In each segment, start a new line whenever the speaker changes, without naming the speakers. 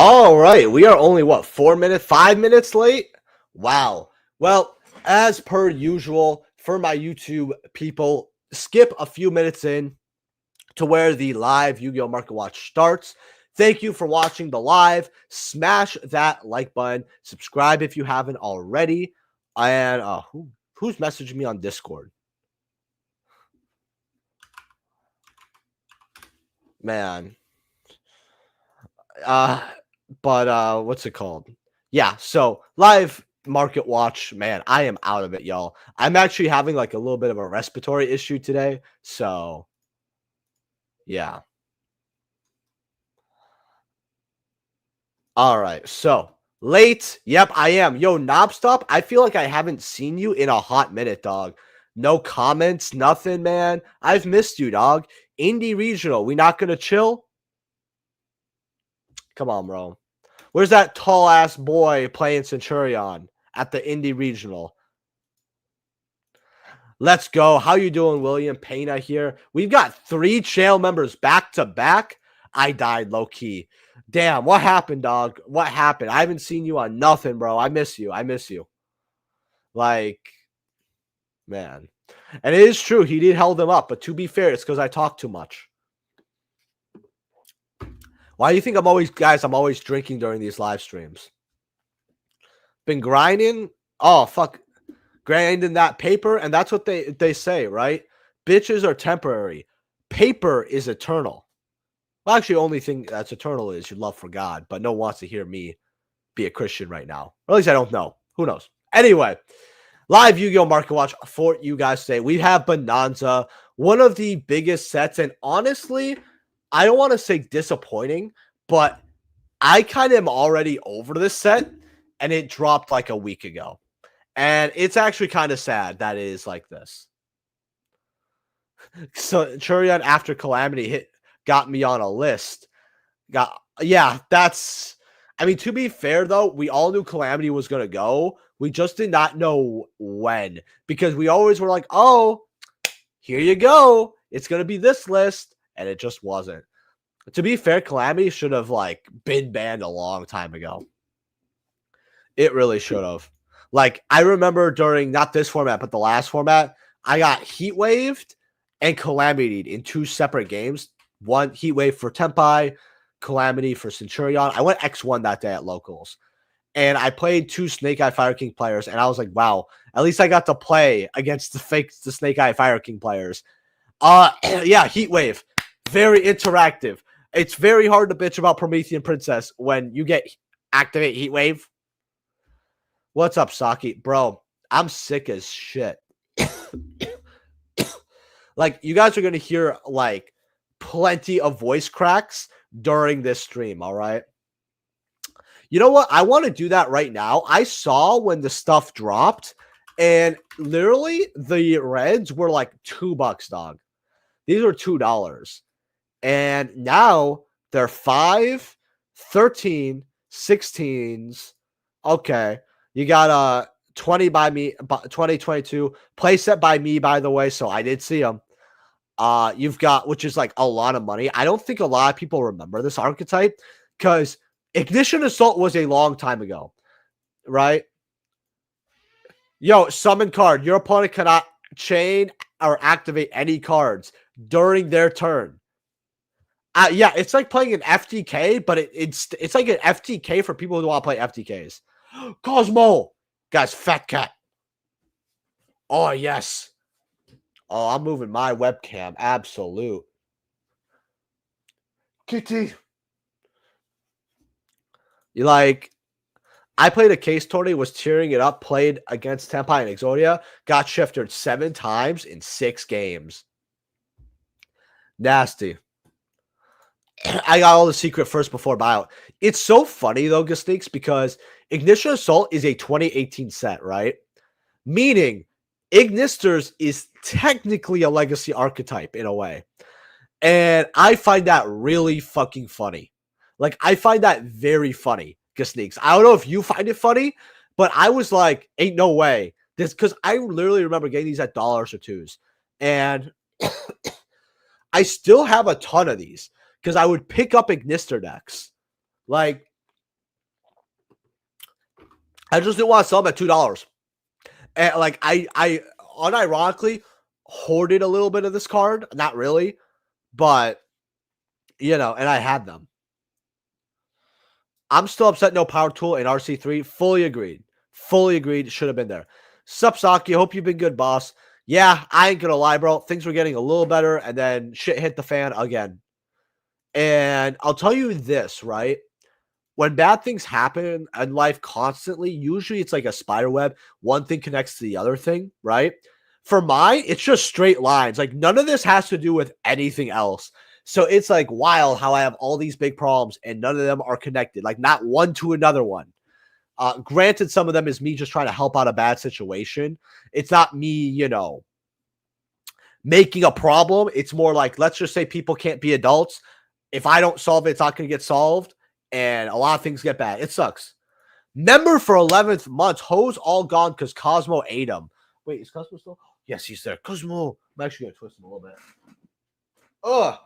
All right, we are only what 4 minutes, 5 minutes late. Wow. Well, as per usual, for my YouTube people, skip a few minutes in to where the live Yu-Gi-Oh! Market Watch starts. Thank you for watching the live. Smash that like button. Subscribe if you haven't already. And who's messaging me on Discord? Man. But what's it called? Yeah, so live market watch, man, I am out of it, y'all. I'm actually having like a little bit of a respiratory issue today, so yeah. All right, so late. Yep, I am. Yo, Knobstop, I feel like I haven't seen you in a hot minute, dog. No comments, nothing, man. I've missed you, dog. Indie Regional, we not gonna chill? Come on, bro. Where's that tall ass boy playing Centurion at the Indie Regional? Let's go. How you doing, William Pena here? We've got 3 channel members back to back. I died low key. Damn, what happened, dog? What happened? I haven't seen you on nothing, bro. I miss you. I miss you. Like, man. And it is true. He did hold them up. But to be fair, it's because I talk too much. Why do you think I'm always drinking during these live streams? Been grinding? Oh, fuck. Grinding that paper. And that's what they say, right? Bitches are temporary. Paper is eternal. Well, actually, the only thing that's eternal is your love for God. But no one wants to hear me be a Christian right now. Or at least I don't know. Who knows? Anyway, live Yu-Gi-Oh! Market Watch for you guys today. We have Bonanza, one of the biggest sets. And honestly, I don't want to say disappointing, but I kind of am already over this set. And it dropped like a week ago. And it's actually kind of sad that it is like this. So Churian after Calamity got me on a list. That's I mean, to be fair though, we all knew Calamity was gonna go. We just did not know when. Because we always were like, oh, here you go. It's gonna be this list. And it just wasn't. To be fair, Calamity should have like been banned a long time ago. It really should have. Like, I remember during not this format, but the last format, I got heat waved and calamity'd in 2 separate games. One heat wave for Tempai, Calamity for Centurion. I went X1 that day at locals. And I played 2 Snake Eye Fire King players, and I was like, wow, at least I got to play against the Snake Eye Fire King players. Yeah, heat wave. Very interactive. It's very hard to bitch about Promethean Princess when you get activate heat wave. What's up, Saki? Bro, I'm sick as shit. Like, you guys are going to hear, like, plenty of voice cracks during this stream, all right? You know what? I want to do that right now. I saw when the stuff dropped, and literally the reds were like $2, dog. These were $2. And now they're 5, 13, 16s. Okay. You got 20 by me, 2022 playset by me, by the way. So I did see them. You've got, which is like a lot of money. I don't think a lot of people remember this archetype because Ignition Assault was a long time ago, right? Yo, summon card. Your opponent cannot chain or activate any cards during their turn. Yeah, it's like playing an FTK, but it's like an FTK for people who want to play FTKs. Cosmo! Guys, Fat Cat. Oh, yes. Oh, I'm moving my webcam. Absolute. Kitty. You like, I played a case tourney, was tearing it up, played against Tempai and Exodia, got shifted 7 times in 6 games. Nasty. I got all the secret first before buyout. It's so funny, though, Gasneaks, because Ignition Assault is a 2018 set, right? Meaning, Ignisters is technically a legacy archetype in a way. And I find that really fucking funny. Like, I find that very funny, Gasneaks. I don't know if you find it funny, but I was like, ain't no way. This, because I literally remember getting these at dollars or $2s. And I still have a ton of these because I would pick up Ignister decks. Like, I just didn't want to sell them at $2. And like I unironically hoarded a little bit of this card. Not really, but you know, and I had them. I'm still upset no Power Tool in RC3. Fully agreed. Fully agreed. Should have been there. Sup, Saki. Hope you've been good, boss. Yeah, I ain't gonna lie, bro. Things were getting a little better, and then shit hit the fan again. And I'll tell you this, right? When bad things happen in life constantly, usually it's like a spider web. One thing connects to the other thing, right? For mine, it's just straight lines. Like none of this has to do with anything else. So it's like wild how I have all these big problems and none of them are connected, like not one to another one. Granted, some of them is me just trying to help out a bad situation. It's not me, you know, making a problem. It's more like, let's just say people can't be adults. If I don't solve it, it's not going to get solved. And a lot of things get bad. It sucks. Member for 11th month. Hoes all gone because Cosmo ate him. Wait, is Cosmo still? Yes, he's there. Cosmo. I'm actually going to twist him a little bit. Ugh.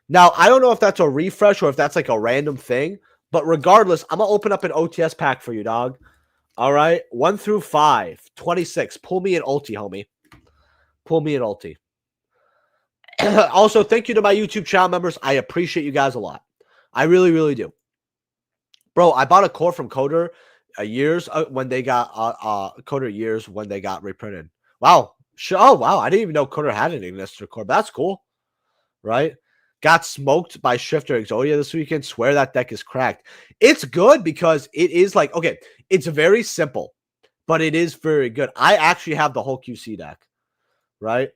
Now, I don't know if that's a refresh or if that's like a random thing. But regardless, I'm going to open up an OTS pack for you, dog. All right. 1 through 5. 26. Pull me an ulti, homie. Pull me an ulti. Also, thank you to my YouTube channel members. I appreciate you guys a lot. I really, really do. Bro, I bought a core from Coder years when they got Coder years when they got reprinted. Wow. Oh, wow. I didn't even know Coder had an Ignister core. That's cool. Right? Got smoked by Shifter Exodia this weekend. Swear that deck is cracked. It's good because it is like, okay, it's very simple, but it is very good. I actually have the whole QC deck. Right?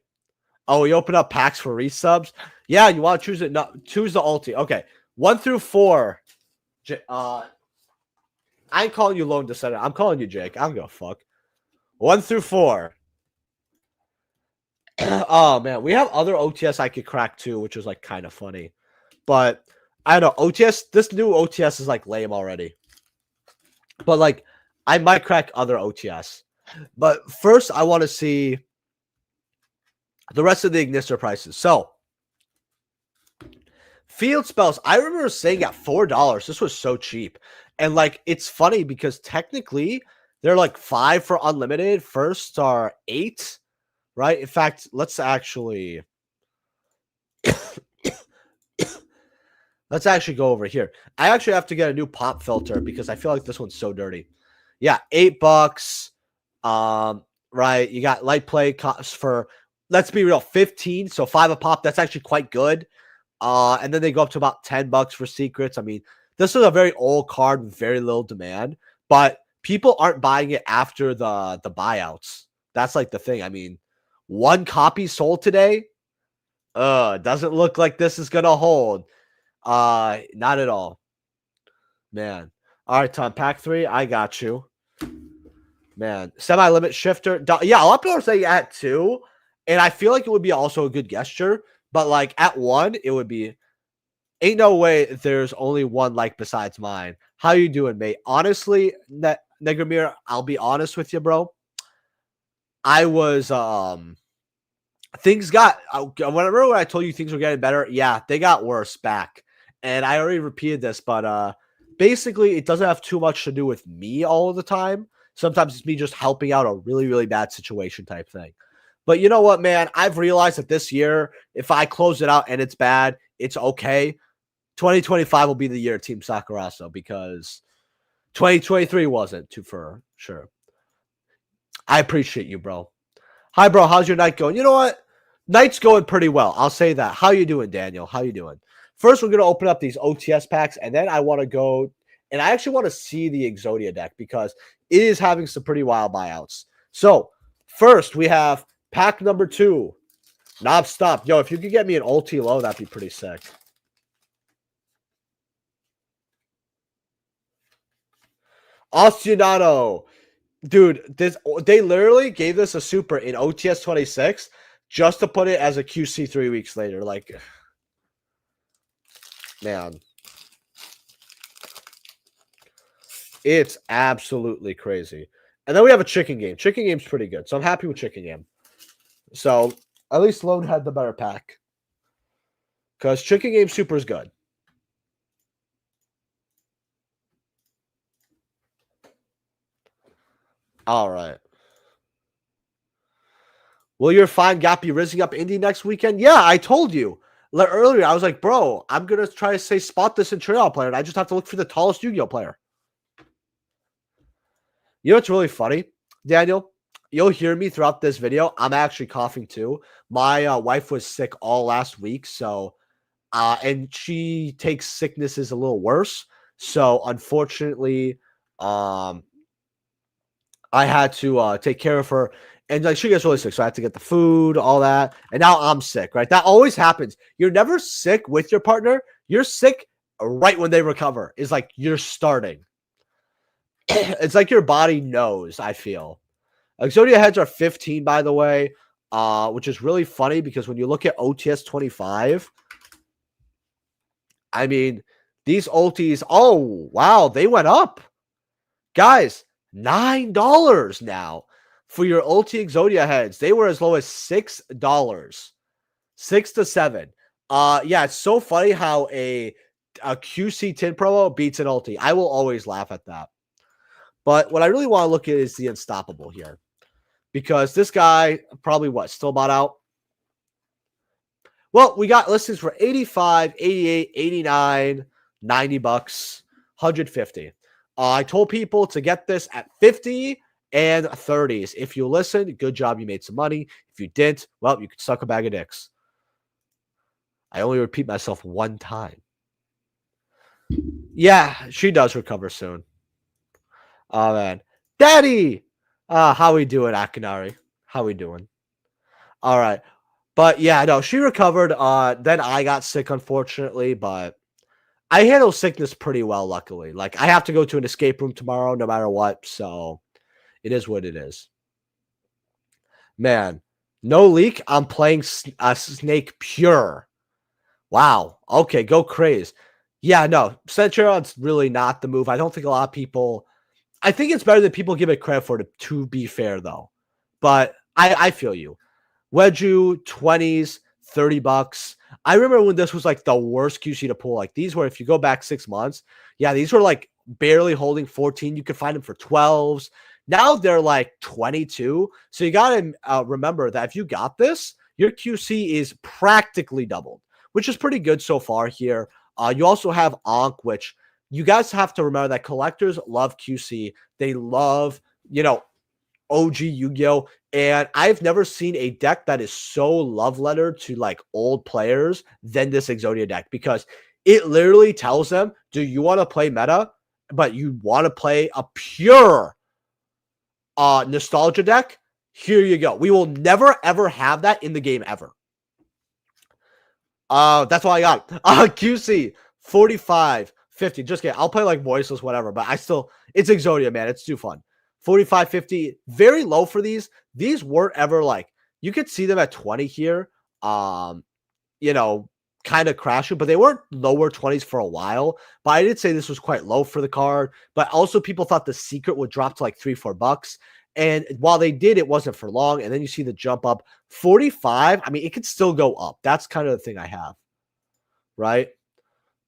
Oh, we open up packs for resubs. Yeah, you want to choose it? No, choose the ulti. Okay. 1 through 4. I ain't calling you Lone Descendant. I'm calling you Jake. I don't give a fuck. 1 through 4. Oh, man. We have other OTS I could crack too, which is like kind of funny. But I don't know. OTS, this new OTS is like lame already. But like, I might crack other OTS. But first, I want to see the rest of the Ignister prices. So, field spells. I remember saying at $4. This was so cheap. And like, it's funny because technically they're like 5 for unlimited. First are 8, right? In fact, let's actually go over here. I actually have to get a new pop filter because I feel like this one's so dirty. Yeah, $8. Right. You got light play costs for, let's be real, 15. So 5 a pop. That's actually quite good. And then they go up to about $10 for secrets. I mean, this is a very old card with very little demand, but people aren't buying it after the buyouts. That's like the thing. I mean, 1 copy sold today. Doesn't look like this is gonna hold. Not at all. Man. All right, Tom. Pack 3. I got you. Man. Semi-limit shifter. Yeah, a lot of people are saying at 2. And I feel like it would be also a good gesture. But like at 1, it would be. Ain't no way there's only one like besides mine. How you doing, mate? Honestly, Negramir, I'll be honest with you, bro. I was things got whenever when I told you things were getting better, yeah, they got worse back. And I already repeated this, but basically it doesn't have too much to do with me all of the time. Sometimes it's me just helping out a really, really bad situation type thing. But you know what, man? I've realized that this year, if I close it out and it's bad, it's okay. 2025 will be the year Team Sakurazo because 2023 wasn't, too for sure. I appreciate you, bro. Hi, bro. How's your night going? You know what? Night's going pretty well. I'll say that. How you doing, Daniel? How you doing? First, we're going to open up these OTS packs, and then I want to go, and I actually want to see the Exodia deck because it is having some pretty wild buyouts. So, first, we have pack number 2. Knob Stop. Yo, if you could get me an ulti low, that'd be pretty sick. Ostionado. Dude, they literally gave this a super in OTS 26 just to put it as a QC 3 weeks later. Like, man. It's absolutely crazy. And then we have a chicken game. Chicken game's pretty good. So I'm happy with chicken game. So at least Lone had the better pack. Because chicken game super is good. All right. Will your fine gap be rising up Indy next weekend? Yeah, I told you earlier. I was like, bro, I'm gonna try to say spot this in trail player, and I just have to look for the tallest Yu-Gi-Oh player. You know what's really funny, Daniel? You'll hear me throughout this video. I'm actually coughing too. My wife was sick all last week, so and she takes sicknesses a little worse. So unfortunately, um, I had to take care of her, and like she gets really sick, so I had to get the food, all that, and now I'm sick. Right, that always happens. You're never sick with your partner. You're sick right when they recover. Is like you're starting. It's like your body knows. I feel. Exodia heads are 15, by the way, which is really funny because when you look at OTS 25, I mean, these OTs, oh, wow, they went up. Guys, $9 now for your OT Exodia heads. They were as low as $6, 6 to 7. Yeah, it's so funny how a QC tin promo beats an ulti. I will always laugh at that. But what I really want to look at is the unstoppable here. Because this guy probably still bought out. Well, we got listings for 85, 88, 89, 90 bucks, 150. I told people to get this at 50 and 30s. If you listened, good job, you made some money. If you didn't, well, you could suck a bag of dicks. I only repeat myself one time. Yeah, she does recover soon. Oh, man. Daddy! How we doing, Akinari? How we doing? All right. But yeah, no, she recovered. Then I got sick, unfortunately, but I handle sickness pretty well, luckily. Like, I have to go to an escape room tomorrow, no matter what. So it is what it is. Man, no leak. I'm playing Snake Pure. Wow. Okay, go craze. Yeah, no, Centurion's really not the move. I don't think a lot of people. I think it's better than people give it credit for, to be fair, though. But I feel you. Wedju, 20s, 30 bucks. I remember when this was like the worst QC to pull. Like these were, if you go back 6 months, yeah, these were like barely holding 14. You could find them for 12s. Now they're like 22. So you got to remember that if you got this, your QC is practically doubled, which is pretty good so far here. You also have Ankh, which you guys have to remember that collectors love QC. They love, OG Yu-Gi-Oh! And I've never seen a deck that is so love letter to like old players than this Exodia deck, because it literally tells them, do you want to play meta, but you want to play a pure nostalgia deck? Here you go. We will never ever have that in the game ever. That's all I got. QC 45, 50. Just kidding. I'll play like voiceless, whatever, but it's Exodia, man. It's too fun. 45, 50, very low for these. These weren't ever like, you could see them at 20 here, kind of crashing, but they weren't lower 20s for a while. But I did say this was quite low for the card, but also people thought the secret would drop to like $3-4. And while they did, it wasn't for long. And then you see the jump up 45. I mean, it could still go up. That's kind of the thing I have, right?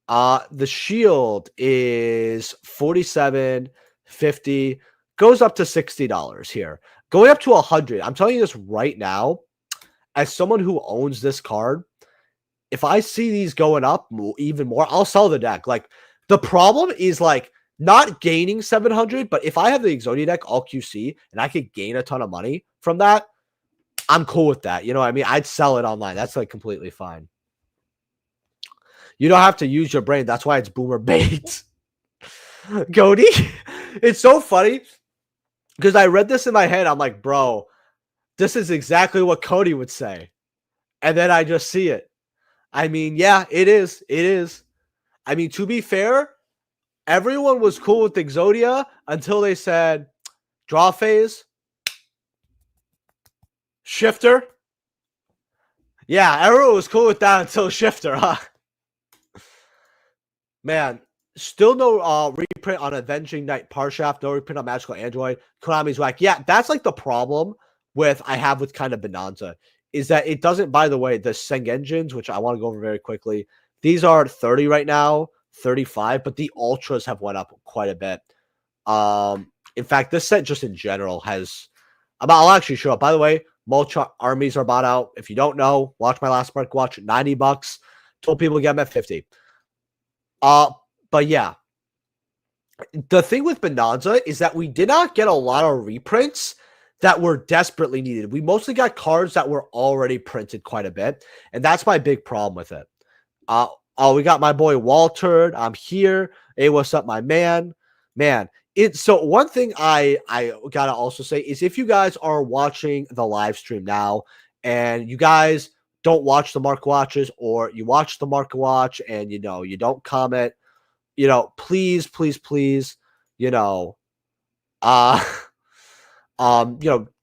The shield is 47, 50. Goes up to $60 here. Going up to 100. I'm telling you this right now, as someone who owns this card, if I see these going up even more, I'll sell the deck. Like, the problem is like not gaining 700, but if I have the Exodia deck all QC and I could gain a ton of money from that, I'm cool with that. You know what I mean? I'd sell it online. That's like completely fine. You don't have to use your brain. That's why it's boomer bait. Cody, it's so funny. Because I read this in my head, I'm like, bro, this is exactly what Cody would say. And then I just see it. I mean, yeah, it is. It is. I mean, to be fair, everyone was cool with Exodia until they said draw phase, shifter. Yeah, everyone was cool with that until shifter, huh? Man, still no reprint on Avenging Knight Parshaft, no reprint on Magical Android. Konami's whack. Yeah, that's like the problem I have with kind of Bonanza, is that it doesn't, by the way, the Seng engines, which I want to go over very quickly, these are 30 right now, 35, but the ultras have went up quite a bit. In fact, this set just in general has. I'll actually show up. By the way, mulch armies are bought out. If you don't know, watch my last mark watch. $90. Told people to get them at 50. But yeah, the thing with Bonanza is that we did not get a lot of reprints that were desperately needed. We mostly got cards that were already printed quite a bit, and that's my big problem with it. We got my boy Walter. I'm here. Hey, what's up, my man? Man, so one thing I gotta also say is if you guys are watching the live stream now and you guys don't watch the market watches, or you watch the market watch and you don't comment, please, uh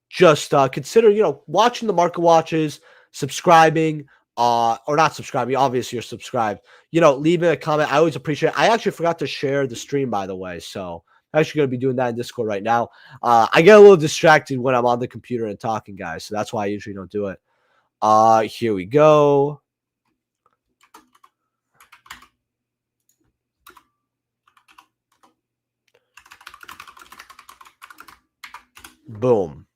just consider, watching the market watches, subscribing, or not subscribing. Obviously, you're subscribed. Leaving a comment. I always appreciate it. I actually forgot to share the stream, by the way. So I'm actually going to be doing that in Discord right now. I get a little distracted when I'm on the computer and talking, guys. So that's why I usually don't do it. Here we go. Boom.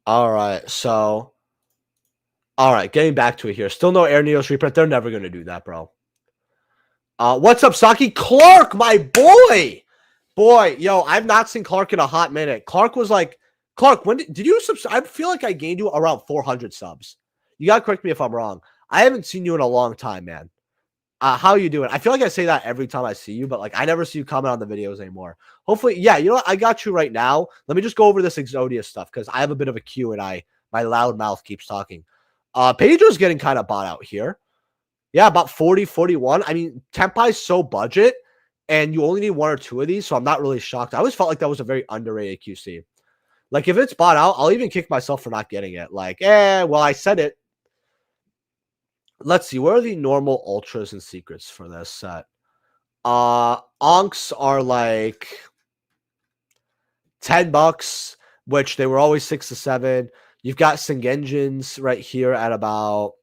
All right. So, all right. Getting back to it here. Still no Air Neos reprint. They're never going to do that, bro. What's up, Saki? Clark, my boy. Boy, yo, I've not seen Clark in a hot minute. Clark, when did you subscribe? I feel like I gained you around 400 subs. You got to correct me if I'm wrong. I haven't seen you in a long time, man. How are you doing? I feel like I say that every time I see you, but I never see you comment on the videos anymore. Hopefully, yeah, you know what? I got you right now. Let me just go over this Exodia stuff because I have a bit of a queue and my loud mouth keeps talking. Pedro's getting kind of bought out here. Yeah, about 40, 41. I mean, Tempai's so budget, and you only need one or two of these, so I'm not really shocked. I always felt like that was a very underrated QC. If it's bought out, I'll even kick myself for not getting it. Well, I said it. Let's see. What are the normal ultras and secrets for this set? Onks are $10, which they were always 6 to 7. You've got Singenjins right here at about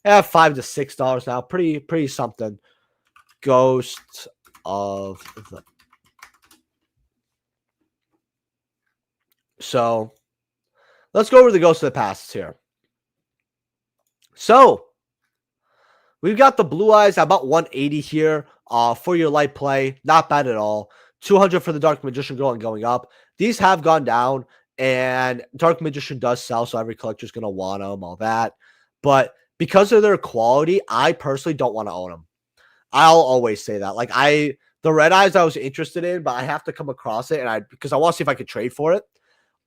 $5 to $6 now. Pretty something. Ghost of the. So let's go over the Ghost of the Past here. So we've got the Blue Eyes at about 180 here for your light play. Not bad at all. 200 for the Dark Magician Girl and going up. These have gone down, and Dark Magician does sell, so every collector's going to want them, all that. But because of their quality, I personally don't want to own them. I'll always say that. The Red Eyes I was interested in, but I have to come across it, because I want to see if I could trade for it.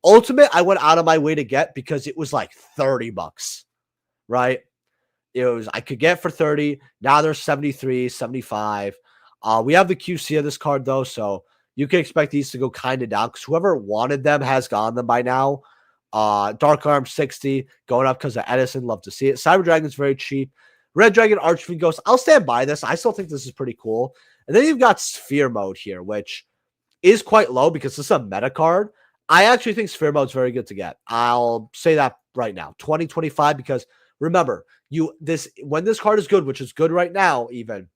Ultimate, I went out of my way to get because it was $30, right? I could get for 30. Now they're 73, 75. We have the QC of this card though, so you can expect these to go kind of down because whoever wanted them has gotten them by now. Dark Arm 60 going up because of Edison. Love to see it. Cyber Dragon's very cheap. Red Dragon Archfiend Ghost. I'll stand by this. I still think this is pretty cool. And then you've got Sphere Mode here, which is quite low because this is a meta card. I actually think Sphere Mode is very good to get. I'll say that right now. 2025, because remember, when this card is good, which is good right now, even,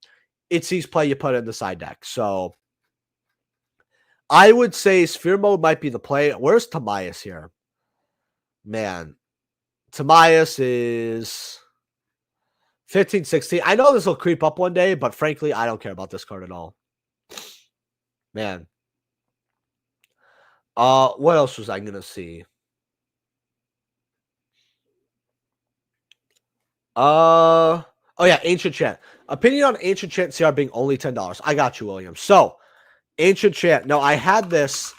it sees play, you put it in the side deck. So I would say Sphere Mode might be the play. Where's Tamias here? Man, Tamias is 15, 16. I know this will creep up one day, but frankly, I don't care about this card at all. Man. What else was I going to see? Oh yeah, Ancient Chant. Opinion on Ancient Chant CR being only $10. I got you, William. So, Ancient Chant. No, I had this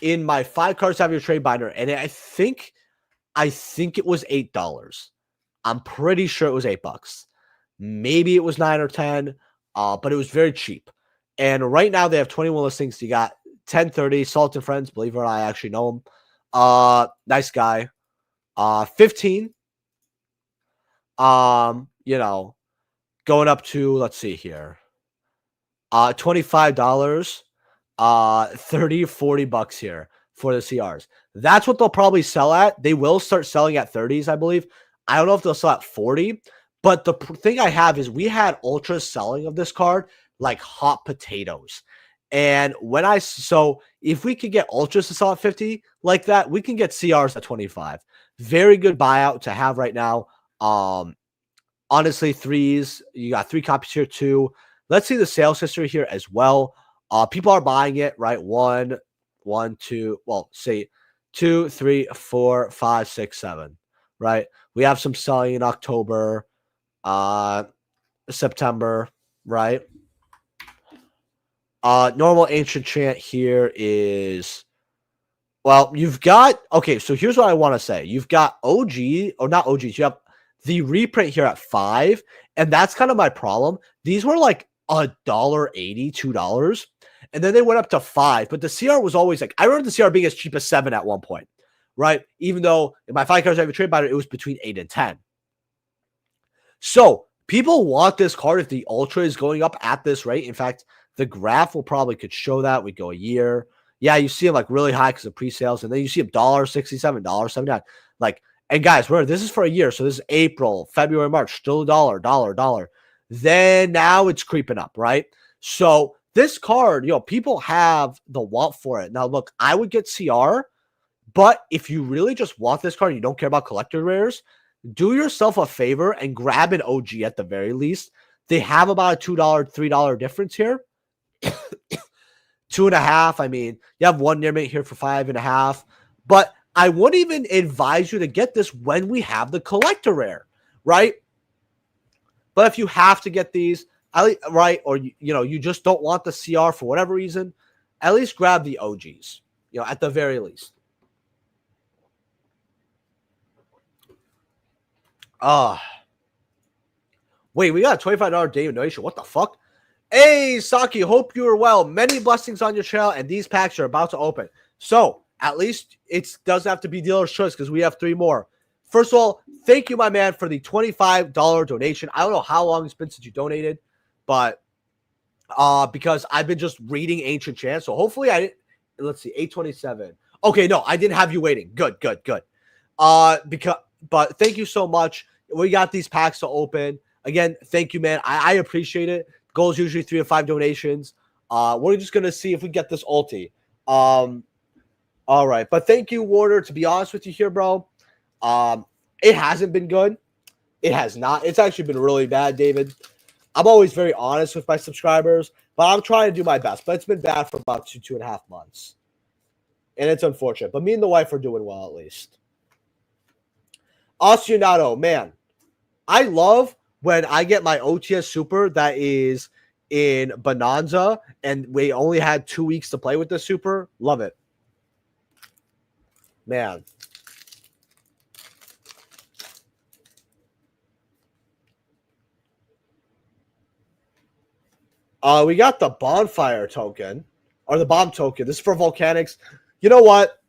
in my 5 cards have your trade binder, and I think it was $8. I'm pretty sure it was $8. Maybe it was 9 or 10, but it was very cheap. And right now they have 21 listings. You got 1030, Salt and Friends. Believe it or not, I actually know him. Nice guy. 15. Going up to, let's see here. $25. 30, $40 here for the CRs. That's what they'll probably sell at. They will start selling at 30s, I believe. I don't know if they'll sell at 40, but the thing I have is we had ultras selling of this card like hot potatoes. And so if we could get ultras to sell at 50 like that, we can get CRs at 25. Very good buyout to have right now. Honestly, threes, you got 3 copies here too. Let's see the sales history here as well. People are buying it, right? One, two, well, say 2, 3, 4, 5, 6, 7, right? We have some selling in October, September, right? Normal Ancient Chant here is, well, you've got, okay, so here's what I want to say. You've got OG, or not OGs, you have the reprint here at 5, and that's kind of my problem. These were like $1.80, $2, and then they went up to 5, but the CR was always like, I remember the CR being as cheap as 7 at one point, right? Even though in my 5 cards I have a trade about it, it was between 8 and 10. So people want this card if the Ultra is going up at this rate. In fact, the graph will probably could show that. We go a year. Yeah, you see them like really high because of pre-sales, and then you see them $1.67, $1.79. Like, and guys, remember, this is for a year. So this is April, February, March, still $1. Then now it's creeping up, right? So this card, people have the want for it. Now, look, I would get CR, but if you really just want this card and you don't care about collector rares, do yourself a favor and grab an OG at the very least. They have about a $2, $3 difference here. 2.5. I mean, you have one near mate here for 5.5, but I wouldn't even advise you to get this when we have the collector rare, right? But if you have to get these, right, or you just don't want the CR for whatever reason, at least grab the OGs, at the very least. Wait, we got a $25 daily donation. What the fuck? Hey, Saki, hope you are well. Many blessings on your channel, and these packs are about to open. So, at least it doesn't have to be dealer's choice because we have 3 more. First of all, thank you, my man, for the $25 donation. I don't know how long it's been since you donated, but because I've been just reading Ancient Chant, so hopefully let's see, 827. Okay, no, I didn't have you waiting. Good. But thank you so much. We got these packs to open. Again, thank you, man. I appreciate it. Goal is usually 3 to 5 donations. We're just going to see if we get this ulti. All right. But thank you, Warder. To be honest with you here, bro, it hasn't been good. It has not. It's actually been really bad, David. I'm always very honest with my subscribers, but I'm trying to do my best. But it's been bad for about 2.5 months. And it's unfortunate. But me and the wife are doing well, at least. Oceanato, man. I love when I get my OTS Super that is in Bonanza, and we only had 2 weeks to play with the Super. Love it. Man. We got the bonfire token, or the bomb token. This is for Volcanics. You know what?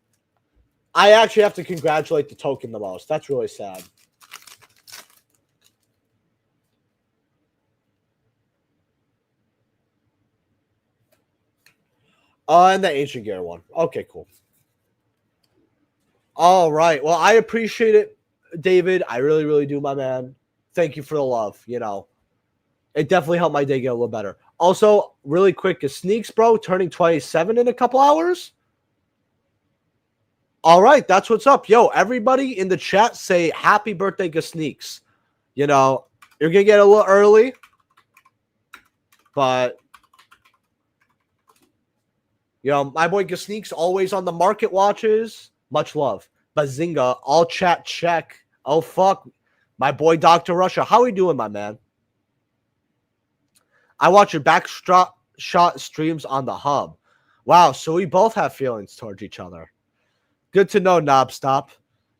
I actually have to congratulate the token the most. That's really sad. And the Ancient Gear one. Okay, cool. All right. Well, I appreciate it, David. I really, really do, my man. Thank you for the love. It definitely helped my day get a little better. Also, really quick, is Sneaks, bro, turning 27 in a couple hours? All right, that's what's up. Yo, everybody in the chat say happy birthday, Gasneaks. You're going to get a little early, but, my boy Gasneaks always on the market watches. Much love. Bazinga, all chat check. Oh, fuck. My boy Dr. Russia. How we doing, my man? I watch your backshot streams on the hub. Wow, so we both have feelings towards each other. Good to know, Knobstop.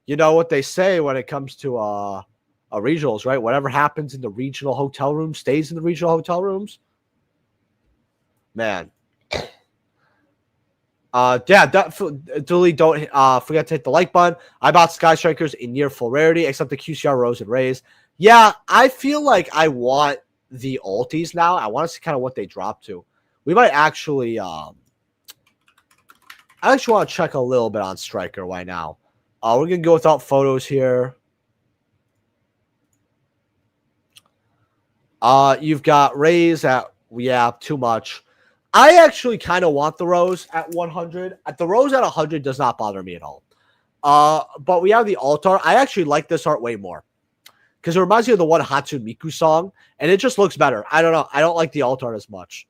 You know what they say when it comes to regionals, right? Whatever happens in the regional hotel room stays in the regional hotel rooms. Man. Yeah, definitely don't forget to hit the like button. I bought Sky Strikers in near full rarity, except the QCR Rose and Rays. Yeah, I feel like I want the ultis now. I want to see kind of what they drop to. We might actually I actually want to check a little bit on Striker right now. We're gonna go without photos here. You've got Rays at too much. I actually kind of want the Rose at 100. The Rose at 100 does not bother me at all. But we have the Altar. I actually like this art way more because it reminds me of the one Hatsune Miku song, and it just looks better. I don't know. I don't like the Altar as much.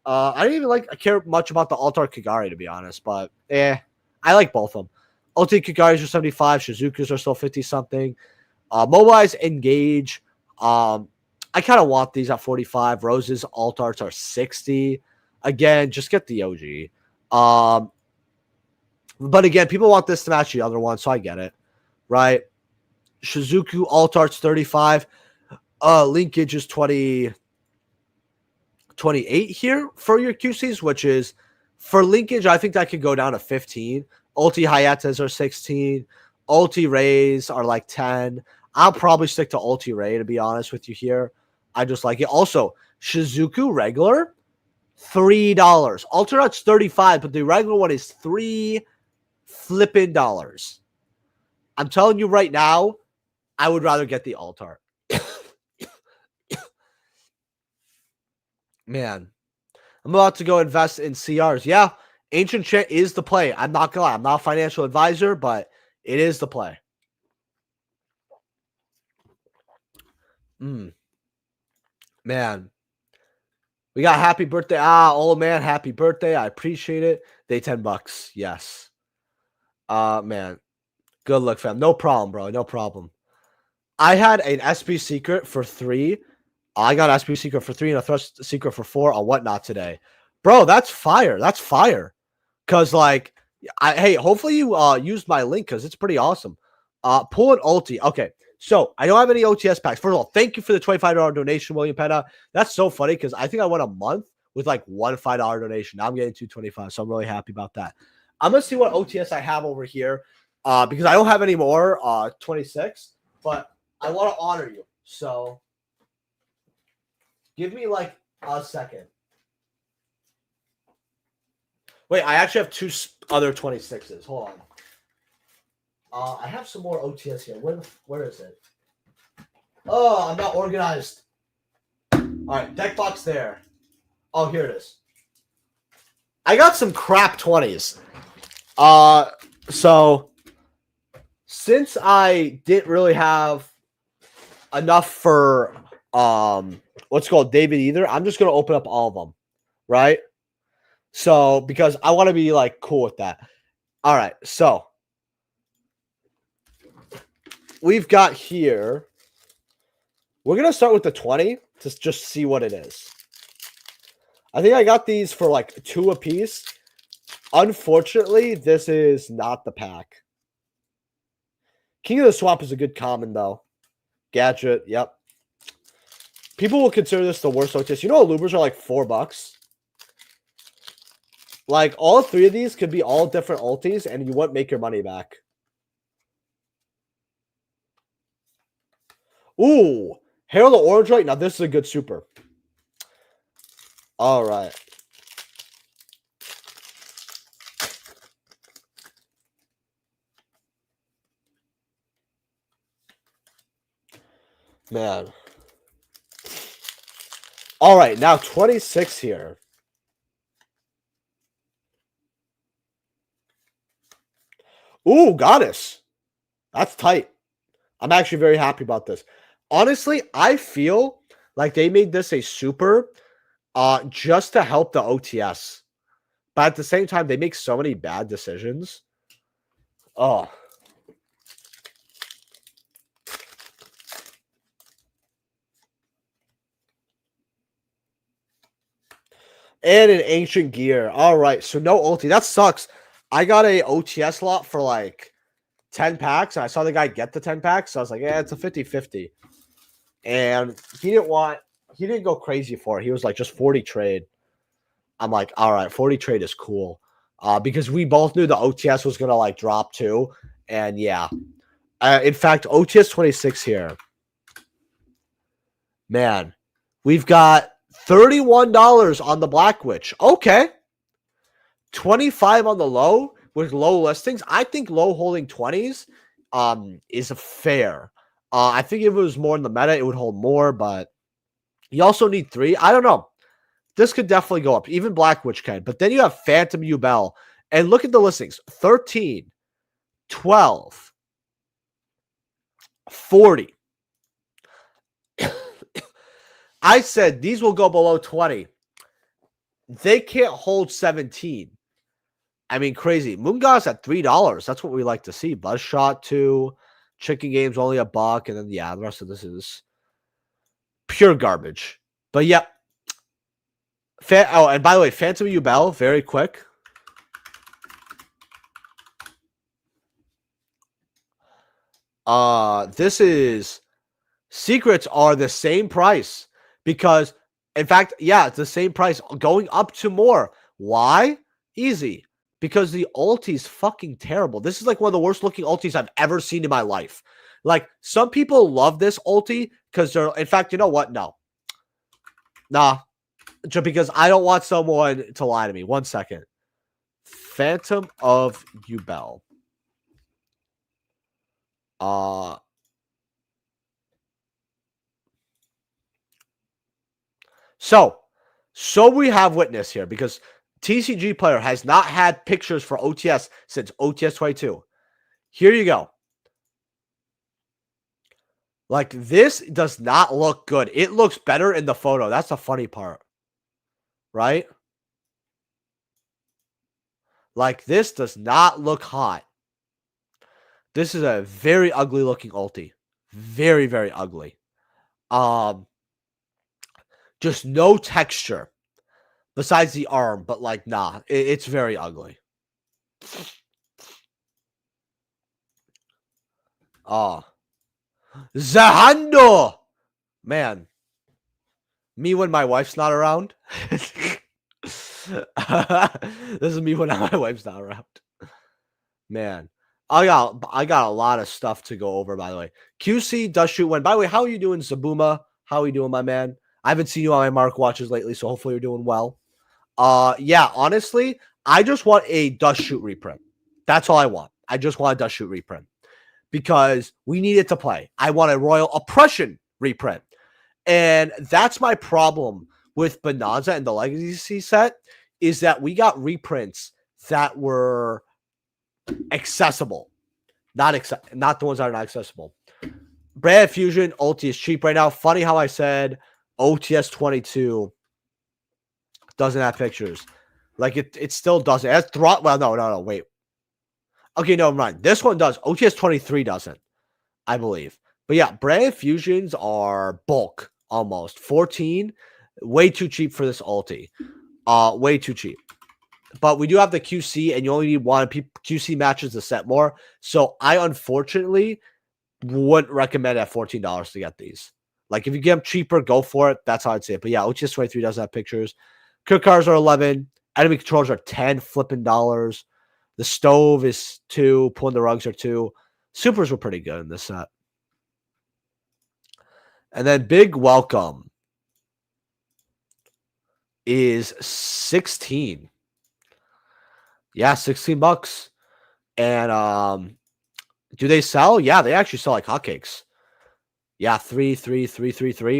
I don't even care much about the Altar Kagari, to be honest, but I like both of them. Ulti Kagaris are 75, Shizuku's are still 50-something. Mobilize, Engage. I kind of want these at 45. Roses, Altars are 60. Again, just get the OG. But again, people want this to match the other one, so I get it, right? Shizuku Altar's 35. Linkage is 28 here for your QCs, which is for linkage, I think that could go down to 15. Ulti Hayatas are 16. Ulti Rays are like 10. I'll probably stick to Ulti Ray, to be honest with you here. I just like it. Also, Shizuku regular, $3. Alternate 35, but the regular one is $3 flipping dollars. I'm telling you right now, I would rather get the Altar. Man, I'm about to go invest in CRs. Yeah, Ancient Chant is the play. I'm not gonna lie. I'm not a financial advisor, but it is the play. Man, we got happy birthday. Old man, happy birthday. I appreciate it. They $10. Yes. Man, good luck, fam. No problem, bro. No problem. I had an SP secret for 3. I got an SP secret for 3 and a thrust secret for 4 on Whatnot today. Bro, that's fire. That's fire. Because, like, hey, hopefully you used my link because it's pretty awesome. Pull an ulti. Okay, so I don't have any OTS packs. First of all, thank you for the $25 donation, William Penna. That's so funny because I think I went a month with like one $5 donation. Now I'm getting $225, so I'm really happy about that. I'm going to see what OTS I have over here because I don't have any more 26, but I want to honor you. So give me like a second. Wait, I actually have 2 other 26s. Hold on. I have some more OTS here. Where is it? Oh, I'm not organized. All right, deck box there. Oh, here it is. I got some crap 20s. So since I didn't really have enough for what's called David either, I'm just gonna open up all of them, right? So because I want to be like cool with that. All right, so we've got here. We're gonna start with the 20 to just see what it is. I think I got these for like 2 apiece. Unfortunately, this is not the pack. King of the Swamp is a good common though. Gadget, yep. People will consider this the worst OTS. You know, Lubers are like $4. Like all 3 of these could be all different ultis, and you won't make your money back. Ooh, Herald of Orange Right. Now this is a good super. All right. Man. All right, now 26 here. Ooh, Goddess. That's tight. I'm actually very happy about this. Honestly, I feel like they made this a super just to help the OTS. But at the same time, they make so many bad decisions. Oh. And an Ancient Gear. All right, so no ulti. That sucks. I got a OTS lot for like 10 packs, and I saw the guy get the 10 packs, so I was like, yeah, it's a 50-50. And he didn't go crazy for it. He was like, just 40 trade. I'm like, all right, 40 trade is cool. Because we both knew the OTS was going to like drop too. And yeah. In fact, OTS 26 here. Man, we've got $31 on the Black Witch. Okay. 25 on the low with low listings. I think low holding 20s is fair. I think if it was more in the meta, it would hold more, but you also need 3. I don't know. this could definitely go up. Even Black Witch can. But then you have Phantom Yubel. And look at the listings. 13, 12, 40. I said these will go below 20. They can't hold 17. I mean, crazy. Moongas at $3. That's what we like to see. Buzzshot 2. Chicken Game's only $1. And then, yeah, the rest of this is pure garbage. But, yeah. And by the way, Phantom Yubel, very quick. This is... Secrets are the same price. Because, in fact, yeah, it's the same price. Going up to more. Why? Easy. Because the ulti's fucking terrible. This is like one of the worst looking ultis I've ever seen in my life. Like, some people love this ulti because they're, in fact, you know what? No. Nah. Just because I don't want someone to lie to me. 1 second. Phantom of Yubel. So we have witness here because TCG player has not had pictures for OTS since OTS 22. Here you go. Like, this does not look good. It looks better in the photo. That's the funny part. Right? Like, this does not look hot. This is a very ugly looking ulti. Very, very ugly. Just no texture. Besides the arm, but like, nah. It's very ugly. Zahando! Man. Me when my wife's not around. This is me when my wife's not around. Man. I got a lot of stuff to go over, by the way. QC does shoot one. By the way, how are you doing, Zabuma? How are you doing, my man? I haven't seen you on my Mark watches lately, so hopefully you're doing well. Yeah, honestly, I just want a Dust Shoot reprint. That's all I want. I just want a Dust Shoot reprint. Because we need it to play. I want a Royal Oppression reprint. And that's my problem with Bonanza and the Legacy set, is that we got reprints that were accessible. Not the ones that are not accessible. Brand Fusion ulti is cheap right now. Funny how I said OTS 22 doesn't have pictures. Like, it still doesn't. It has well, no, wait. Okay, no, mind. This one does. OTS 23 doesn't, I believe. But yeah, brand fusions are bulk almost. 14, way too cheap for this ulti. Way too cheap. But we do have the QC, and you only need one. QC matches the set more. So I unfortunately wouldn't recommend at $14 to get these. Like, if you get them cheaper, go for it. That's how I'd say it. But yeah, OTS 23 doesn't have pictures. Cook cars are 11. Enemy controllers are 10 flipping dollars. The stove is 2. Pulling the rugs are 2. Supers were pretty good in this set. And then big welcome is 16. Yeah, $16. And do they sell? Yeah, they actually sell like hotcakes. Yeah, 3.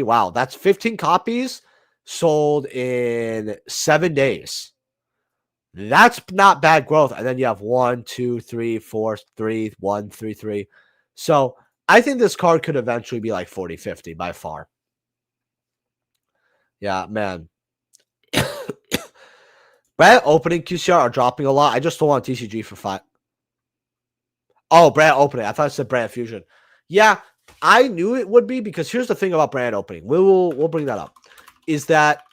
Wow, that's 15 copies sold in 7 days. That's not bad growth. And then you have 1, 2, 3, 4, 3, 1, 3, 3. So I think this card could eventually be like 40, 50 by far. Yeah, man. Brand opening QCR are dropping a lot. I just don't want TCG for 5. Oh, brand opening. I thought it said brand fusion. Yeah, I knew it would be, because here's the thing about brand opening. We'll bring that up. Is that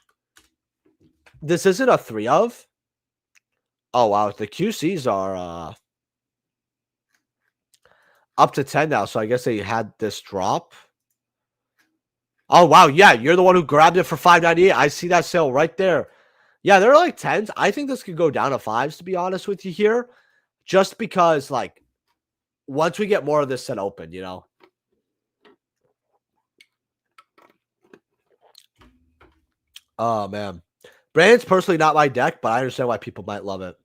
this isn't a 3 of. Oh, wow. The QCs are up to 10 now, so I guess they had this drop. Oh, wow. Yeah, you're the one who grabbed it for $5.98. I see that sale right there. Yeah, they're like 10s. I think this could go down to 5s, to be honest with you here. Just because, like, once we get more of this set open, you know. Oh, man. Brand's personally not my deck, but I understand why people might love it.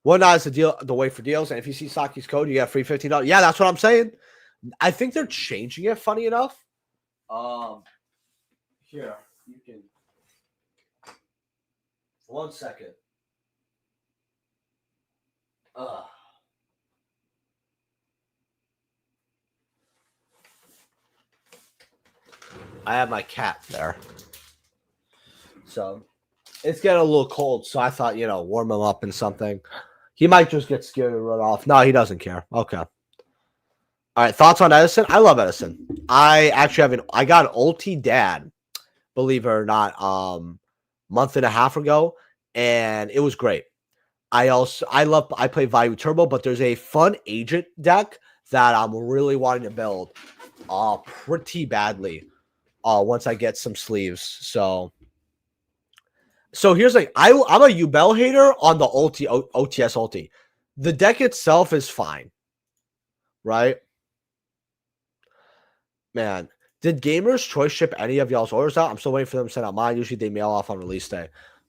$1 is the deal, the way for deals. And if you see Saki's code, you get free $15. Yeah, that's what I'm saying. I think they're changing it, funny enough. Here, you can. 1 second. Ugh. I have my cat there. So it's getting a little cold. So I thought, warm him up and something. He might just get scared and run off. No, he doesn't care. Okay. All right. Thoughts on Edison? I love Edison. I actually I got an ulti dad, believe it or not, month and a half ago. And it was great. I play Value Turbo, but there's a fun agent deck that I'm really wanting to build pretty badly once I get some sleeves. So here's I'm a Yubel hater on the OTS ulti. The deck itself is fine, right? Man, did Gamers Choice ship any of y'all's orders out? I'm still waiting for them to send out mine. Usually they mail off on release day.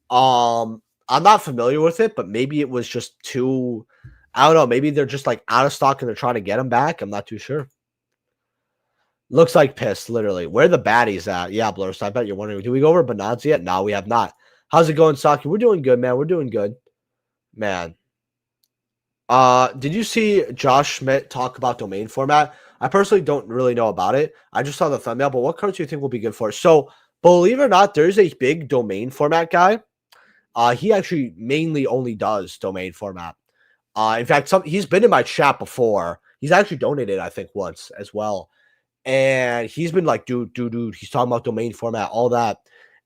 I'm not familiar with it, but maybe it was just too. I don't know. Maybe they're just like out of stock and they're trying to get them back. I'm not too sure. Looks like piss, literally. Where the baddies at? Yeah, Blurst. I bet you're wondering, do we go over Bonanza yet? No, we have not. How's it going, Saki? We're doing good, man. We're doing good. Man. Did you see Josh Schmidt talk about domain format? I personally don't really know about it. I just saw the thumbnail, but what cards do you think will be good for it? So, believe it or not, there's a big domain format guy. He actually mainly only does domain format. In fact, he's been in my chat before. He's actually donated, I think, once as well. And he's been like, dude, he's talking about domain format, all that.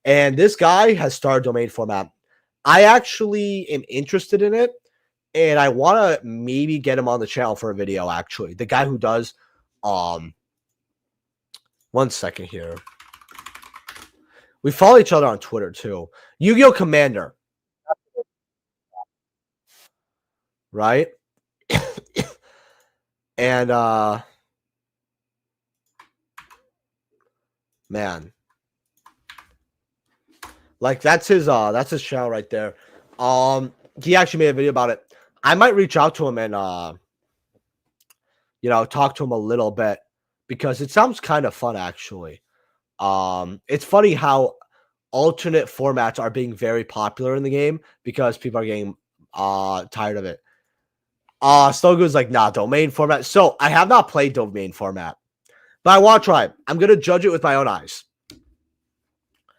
And this guy has started domain format. I actually am interested in it. And I want to maybe get him on the channel for a video, actually. The guy who does, 1 second here. We follow each other on Twitter, too. Yu-Gi-Oh! Commander. Right? And, man. Like, that's his channel right there. He actually made a video about it. I might reach out to him and, talk to him a little bit because it sounds kind of fun, actually. It's funny how alternate formats are being very popular in the game because people are getting tired of it. Stogo's like, nah, domain format. So I have not played domain format, but I want to try it. I'm going to judge it with my own eyes.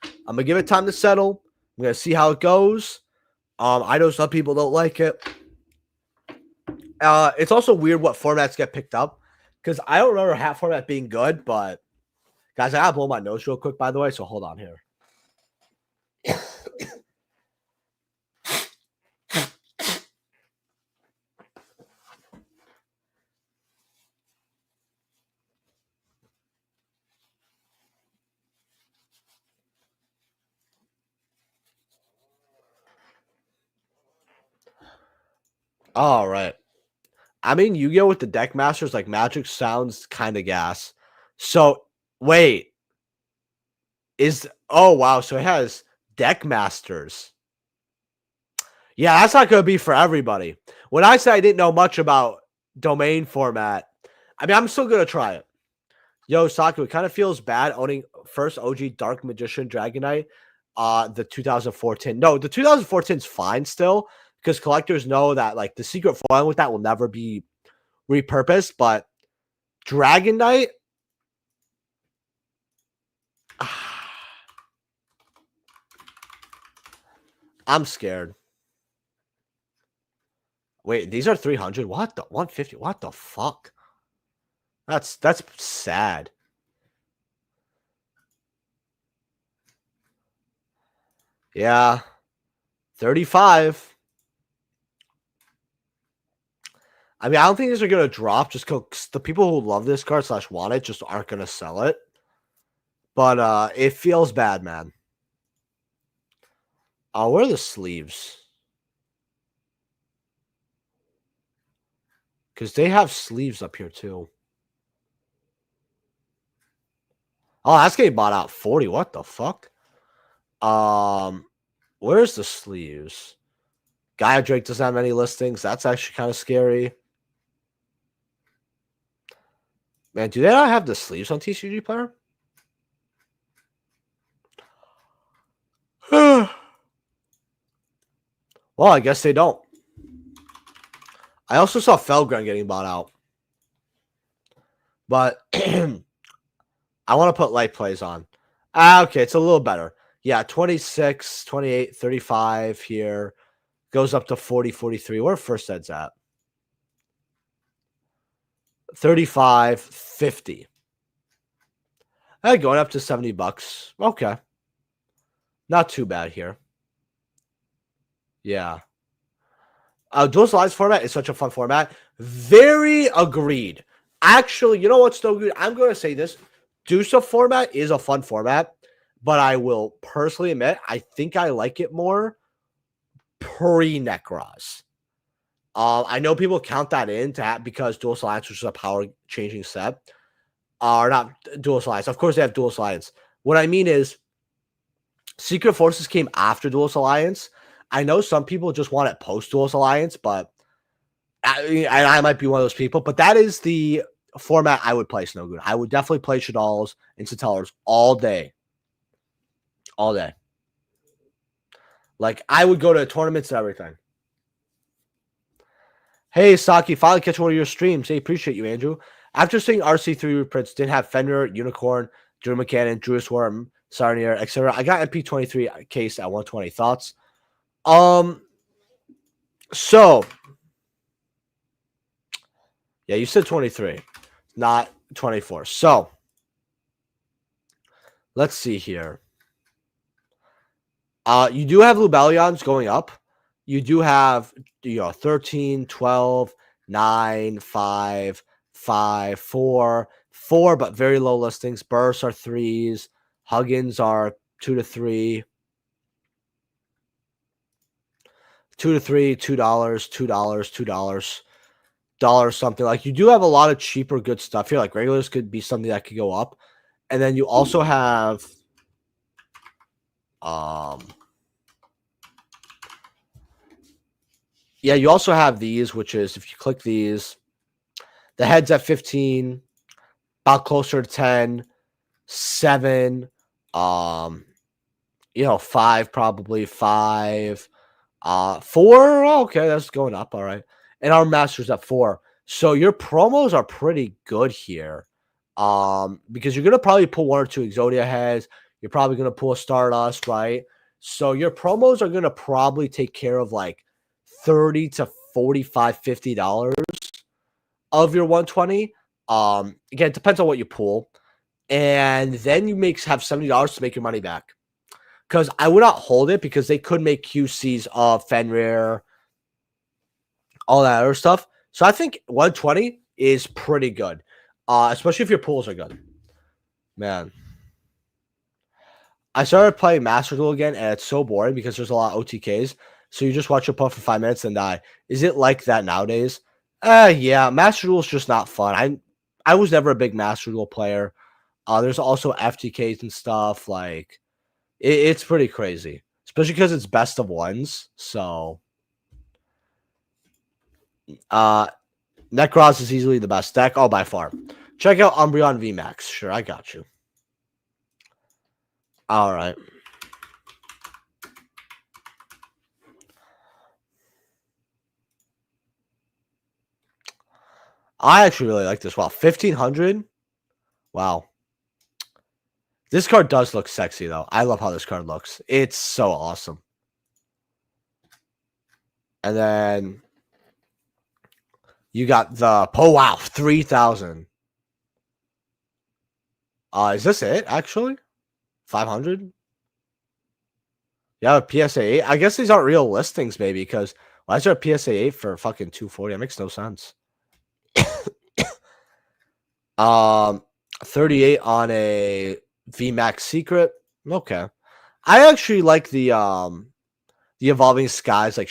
I'm going to give it time to settle. I'm going to see how it goes. I know some people don't like it. It's also weird what formats get picked up because I don't remember half format being good, but guys, I gotta blow my nose real quick, by the way, so hold on here. All right. I mean, Yu-Gi-Oh! With the deck masters, like Magic sounds kind of gas. So, wait. Oh, wow. So it has deck masters. Yeah, that's not going to be for everybody. When I said I didn't know much about domain format, I mean, I'm still going to try it. Yo, Saku, it kind of feels bad owning first OG Dark Magician Dragonite, the 2014. No, the 2014 is fine still because collectors know that like the secret foil with that will never be repurposed, but Dragon Knight. I'm scared. Wait, these are 300. What the 150? What the fuck? That's sad. Yeah. 35. I mean, I don't think these are going to drop just because the people who love this card / want it just aren't going to sell it. But it feels bad, man. Where are the sleeves? Because they have sleeves up here, too. Oh, that's getting bought out 40. What the fuck? Where's the sleeves? Gaia Drake doesn't have any listings. That's actually kind of scary. Man, do they not have the sleeves on TCG Player? Well, I guess they don't. I also saw Felgren getting bought out. But I want to put light plays on. Okay, it's a little better. Yeah, 26, 28, 35 here. Goes up to 40, 43. Where first ed's at? 35, 50. Going up to $70. Okay. Not too bad here. Yeah. Dual slides format is such a fun format. Very agreed. Actually, you know what's so good? I'm going to say this. Dusa format is a fun format, but I will personally admit I think I like it more pre-Necros. I know people count that in because Dual Alliance, which is a power-changing set, are not Dual Alliance. Of course, they have Dual Alliance. What I mean is Secret Forces came after Dual Alliance. I know some people just want it post-Dual Alliance, but I might be one of those people. But that is the format I would play Snowgoon. I would definitely play Shadals and Satellars all day. All day. Like, I would go to tournaments and everything. Hey, Saki, finally catch one of your streams. Hey, appreciate you, Andrew. After seeing RC3 reprints, didn't have Fenrir, Unicorn, Drew McCannon, Druis Worm, Sarnier, etc. I got MP23 case at 120. Thoughts? So, yeah, you said 23, not 24. So, let's see here. You do have Lubellions going up. You do have 13, 12, 9, 5, 5, 4, 4, but very low listings. Bursts are 3s. Huggins are 2 to 3. 2 to 3, $2, $2, $2, something. Like, you do have a lot of cheaper good stuff here. Like, regulars could be something that could go up. And then you also have yeah, you also have these, which is if you click these, the head's at 15, about closer to 10, 7, 5, probably 5, 4. Oh, okay, that's going up. All right. And our master's at 4. So your promos are pretty good here. Because you're gonna probably pull 1 or 2 Exodia heads. You're probably gonna pull a Stardust, right? So your promos are gonna probably take care of like $30 to $45, $50 of your 120. Again, it depends on what you pull. And then you have $70 to make your money back. Because I would not hold it because they could make QCs of Fenrir, all that other stuff. So I think 120 is pretty good. Especially if your pools are good. Man. I started playing Master Duel again, and it's so boring because there's a lot of OTKs. So you just watch your puff for 5 minutes and die. Is it like that nowadays? Yeah. Master Duel is just not fun. I was never a big Master Duel player. There's also FTKs and stuff. Like, it's pretty crazy. Especially because it's best of ones. So, Necros is easily the best deck. Oh, by far. Check out Umbreon VMAX. Sure, I got you. All right. I actually really like this. Wow, 1,500? Wow. This card does look sexy, though. I love how this card looks. It's so awesome. And then you got the... Oh, wow, 3,000. Is this it, actually? 500? Yeah, PSA 8. I guess these aren't real listings, maybe, because why is there a PSA 8 for fucking 240? That makes no sense. 38 on a VMAX Secret. Okay. I actually like the Evolving Skies. Like,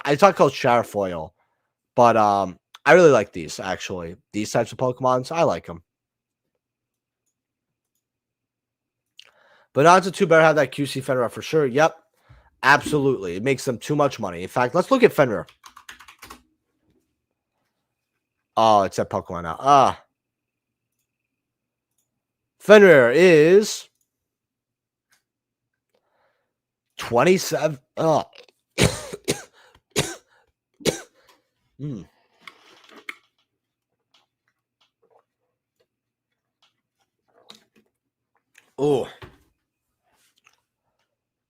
I talk about Shadowfoil, but I really like these, actually. These types of Pokemons, I like them. Bonanza 2 better have that QC Fenrir for sure. Yep. Absolutely. It makes them too much money. In fact, let's look at Fenrir. Oh, it's at Pokemon now. Fenrir is 27. Mm. Oh,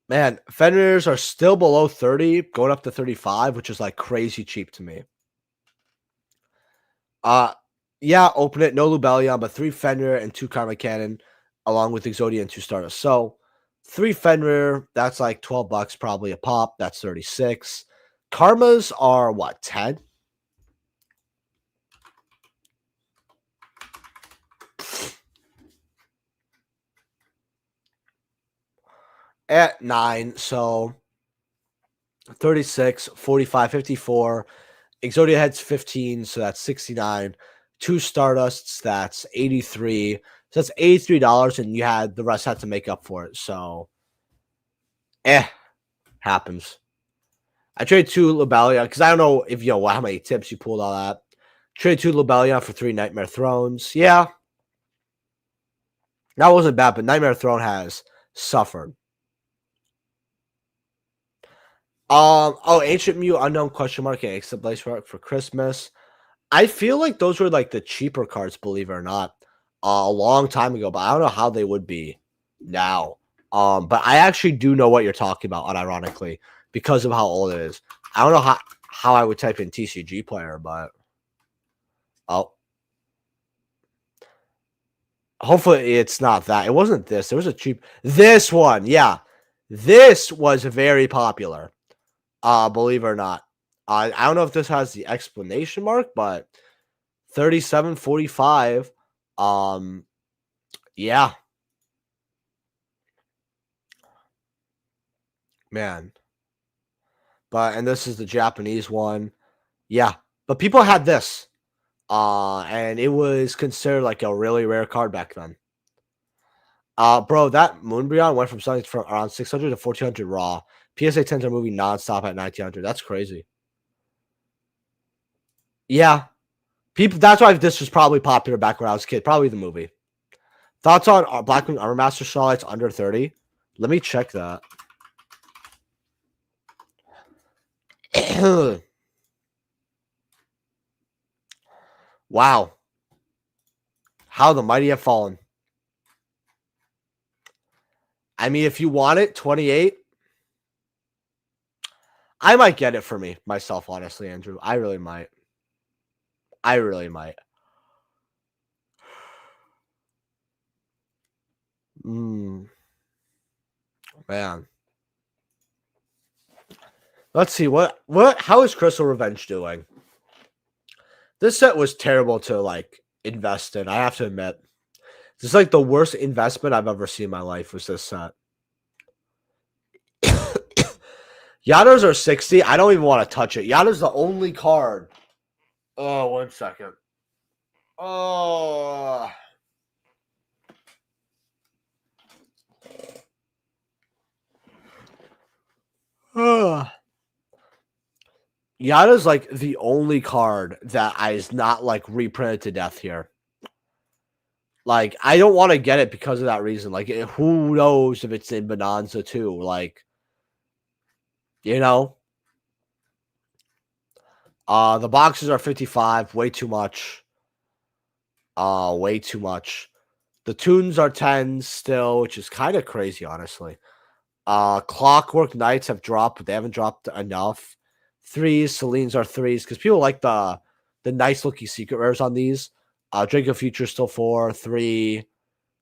man, Fenders are still below 30, going up to 35, which is like crazy cheap to me. Uh yeah, open it. No Lubellion, but 3 Fenrir and 2 Karma Cannon, along with Exodia and 2 Stardust. So 3 Fenrir, that's like $12 probably a pop. That's 36. Karmas are what, 10? At 9. So 36, 45, 54. Exodia heads 15, so that's 69. 2 Stardusts, that's 83. So that's $83, and you had the rest had to make up for it. So happens. I traded 2 Lubellion because I don't know if you know how many tips you pulled all that. Traded 2 Lubellion for 3 Nightmare Thrones. Yeah. That wasn't bad, but Nightmare Throne has suffered. Ancient Mew, Unknown question mark, and Exit Blaze for Christmas. I feel like those were like the cheaper cards, believe it or not, a long time ago, but I don't know how they would be now. But I actually do know what you're talking about, unironically, because of how old it is. I don't know how I would type in TCG player, but hopefully it's not that. It wasn't this. There was a cheap this one, yeah. This was very popular. Believe it or not. I don't know if this has the explanation mark, but 37.45. Yeah. Man. And this is the Japanese one. Yeah. But people had this. And it was considered like a really rare card back then. Bro, that Moonbreon went from something from around 600 to 1400 raw. PSA 10s are moving nonstop at 1900. That's crazy. Yeah. People. That's why this was probably popular back when I was a kid. Probably the movie. Thoughts on Blackwing Armor Master Starlight's under 30? Let me check that. Wow. How the mighty have fallen. I mean, if you want it, 28. I might get it for me, myself, honestly, Andrew. I really might. I really might. Man. Let's see how is Crystal Revenge doing? This set was terrible to like invest in. I have to admit, this is like the worst investment I've ever seen in my life. Was this set? Yados are 60. I don't even want to touch it. Yado's the only card. Oh, 1 second. Oh. Yada's like the only card that is not like reprinted to death here. Like, I don't want to get it because of that reason. Like, who knows if it's in Bonanza too? Like, you know, the boxes are 55, way too much. Way too much. The tunes are 10 still, which is kind of crazy, honestly. Clockwork Knights have dropped, but they haven't dropped enough. 3s, Celine's are 3s, because people like the nice looking secret rares on these. Drink of Future still 4, 3,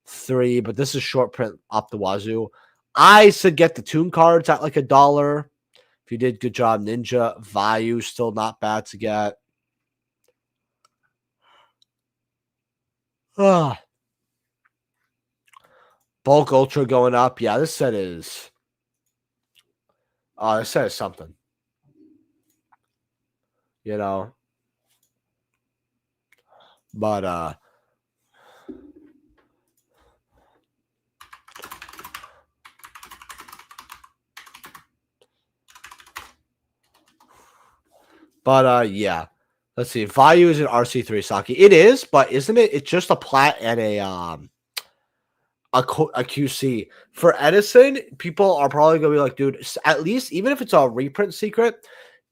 3, but this is short print up the wazoo. I said get the tune cards at like $1. If you did, good job. Ninja Vayu still not bad to get. Bulk Ultra going up. Yeah, this set is. This set is something. You know. But yeah. Let's see. Vayu is an RC3 Saki. It is, but isn't it? It's just a plat and a QC. For Edison, people are probably gonna be like, dude, at least even if it's a reprint secret,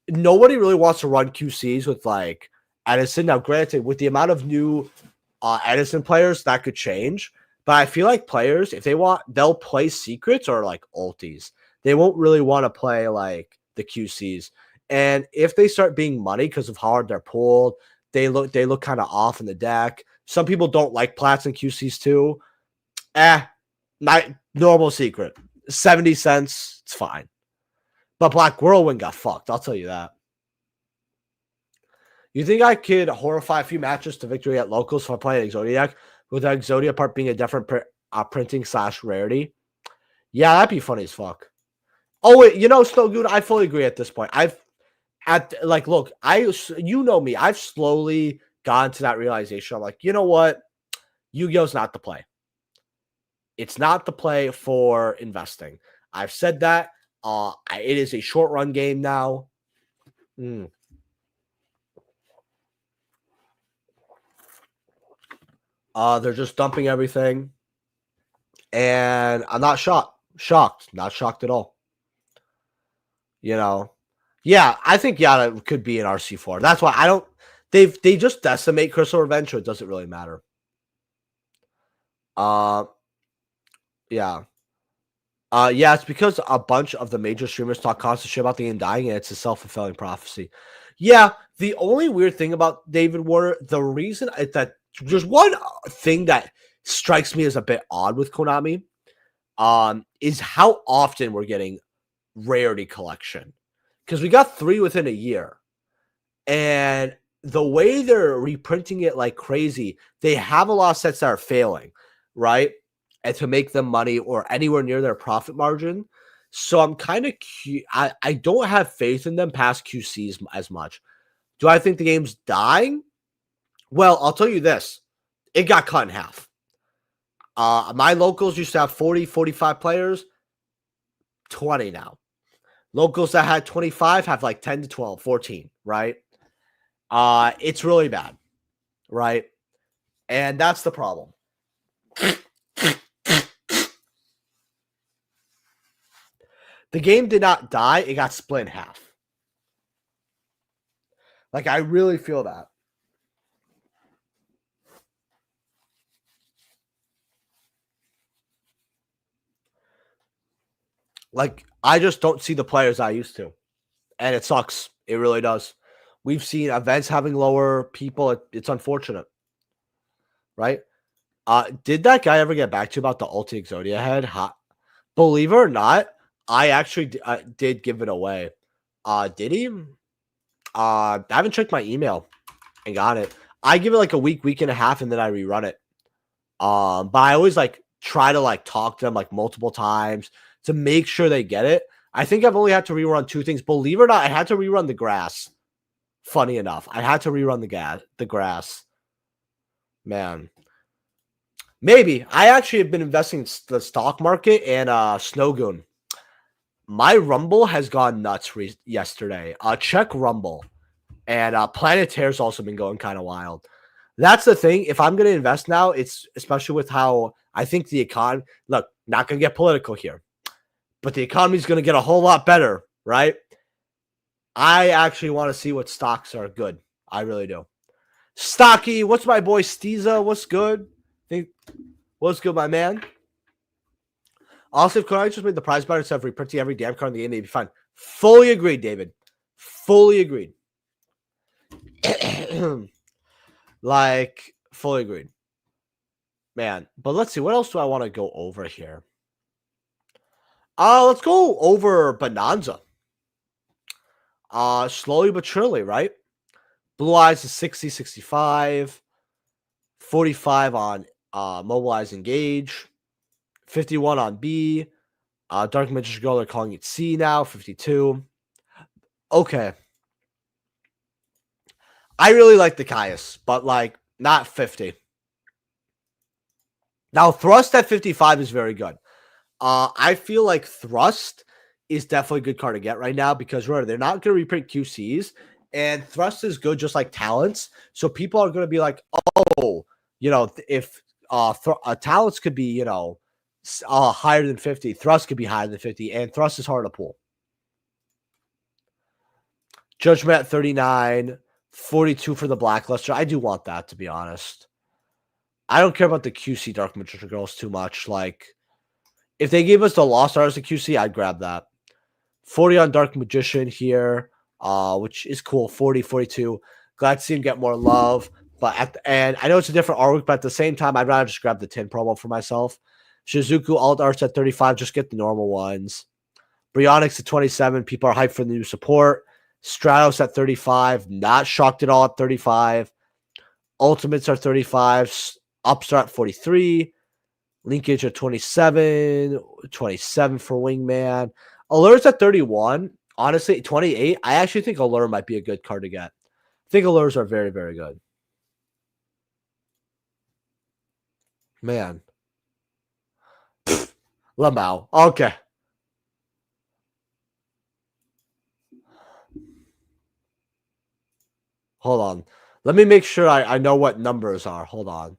nobody really wants to run QCs with like Edison. Now, granted, with the amount of new Edison players, that could change. But I feel like players, if they want, they'll play secrets or like ultis. They won't really want to play like the QCs. And if they start being money because of how hard they're pulled, they look kind of off in the deck. Some people don't like plats and QCs too. My normal secret, 70 cents, it's fine. But Black Whirlwind got fucked. I'll tell you that. You think I could horrify a few matches to victory at locals for playing Exodia, with the Exodia part being a different printing / rarity? Yeah, that'd be funny as fuck. Oh wait, Snowgoon, I fully agree at this point. Look, you know me, I've slowly gotten to that realization. I'm like, you know what? Yu-Gi-Oh's not the play. It's not the play for investing. I've said that. It is a short run game now. They're just dumping everything. And I'm not shocked. Not shocked at all. Yeah, I think Yada could be an RC4. That's why I don't. They just decimate Crystal Revenge, so it doesn't really matter. Yeah. Yeah, it's because a bunch of the major streamers talk constant shit about the Undying, and it's a self-fulfilling prophecy. Yeah, the only weird thing about David Warner, the reason that there's one thing that strikes me as a bit odd with Konami, is how often we're getting rarity collection. Because we got 3 within a year. And the way they're reprinting it like crazy, they have a lot of sets that are failing, right? And to make them money or anywhere near their profit margin. So I'm kind of I don't have faith in them past QCs as much. Do I think the game's dying? Well, I'll tell you this. It got cut in half. My locals used to have 40, 45 players. 20 now. Locals that had 25 have like 10 to 12, 14, right? It's really bad, right? And that's the problem. The game did not die. It got split in half. Like, I really feel that. Like, I just don't see the players I used to. And it sucks. It really does. We've seen events having lower people. It's unfortunate. Right? Did that guy ever get back to you about the Ulti Exodia head? Believe it or not, I actually did give it away. Did he? I haven't checked my email and got it. I give it like a week and a half, and then I rerun it. But I always like try to like talk to them like multiple times to make sure they get it. I think I've only had to rerun 2 things. Believe it or not, I had to rerun the grass. Funny enough, I had to rerun the grass. Man. Maybe. I actually have been investing in the stock market and Snowgoon. My Rumble has gone nuts yesterday. Check Rumble. And Planetair's also been going kind of wild. That's the thing. If I'm going to invest now, it's especially with how I think the economy... Look, not going to get political here. But the economy is going to get a whole lot better, right? I actually want to see what stocks are good. I really do. Stocky, what's my boy Steeza? What's good? What's good, my man? Also, if Konami just made the prize better instead of reprinting every damn card in the game, they'd be fine. Fully agreed, David. Fully agreed. Fully agreed. Man, but let's see. What else do I want to go over here? Let's go over Bonanza. Slowly but surely, right? Blue Eyes is 60, 65. 45 on Mobilize Engage. 51 on B. Dark Magician Girl, they're calling it C now. 52. Okay. I really like the Caius, but like not 50. Now, Thrust at 55 is very good. I feel like Thrust is definitely a good card to get right now because remember, they're not going to reprint QCs, and Thrust is good just like Talents. So people are going to be like, oh, if Talents could be, higher than 50, Thrust could be higher than 50, and Thrust is hard to pull. Judgment at 39, 42 for the Blackluster. I do want that, to be honest. I don't care about the QC Dark Magician Girls too much. Like, if they gave us the Lost Arts of QC, I'd grab that. 40 on Dark Magician here, which is cool. 40, 42. Glad to see him get more love. But at the end, I know it's a different artwork, but at the same time, I'd rather just grab the 10 promo for myself. Shizuku Alt Arts at 35. Just get the normal ones. Bryonics at 27. People are hyped for the new support. Stratos at 35. Not shocked at all at 35. Ultimates are 35. Upstart 43. Linkage at 27. 27 for Wingman. Allure's at 31. Honestly, 28. I actually think Allure might be a good card to get. I think Allures are very, very good. Man. Lamau. Okay. Hold on. Let me make sure I know what numbers are. Hold on.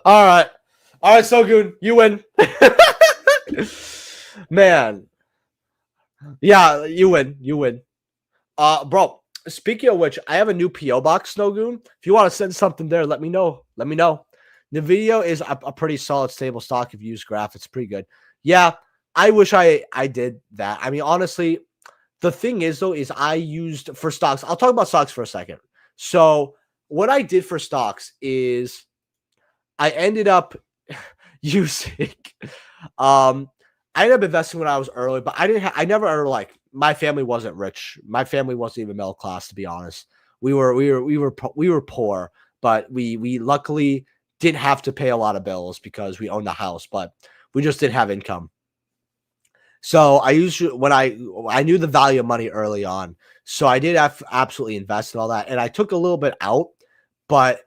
All right. All right, Sogun, you win. Man. Yeah, you win. You win. Bro, speaking of which, I have a new PO box, Snogoon. If you want to send something there, let me know. Let me know. The video is a pretty solid, stable stock if you use graph. It's pretty good. Yeah, I wish I did that. I mean, honestly, the thing is, though, is I used for stocks. I'll talk about stocks for a second. So what I did for stocks is I ended up using I ended up investing when I was early, but I never like my family wasn't rich. My family wasn't even middle class, to be honest. We were poor, but we luckily didn't have to pay a lot of bills because we owned the house, but we just didn't have income. So I usually when I knew the value of money early on, so I did absolutely invest in all that, and I took a little bit out, but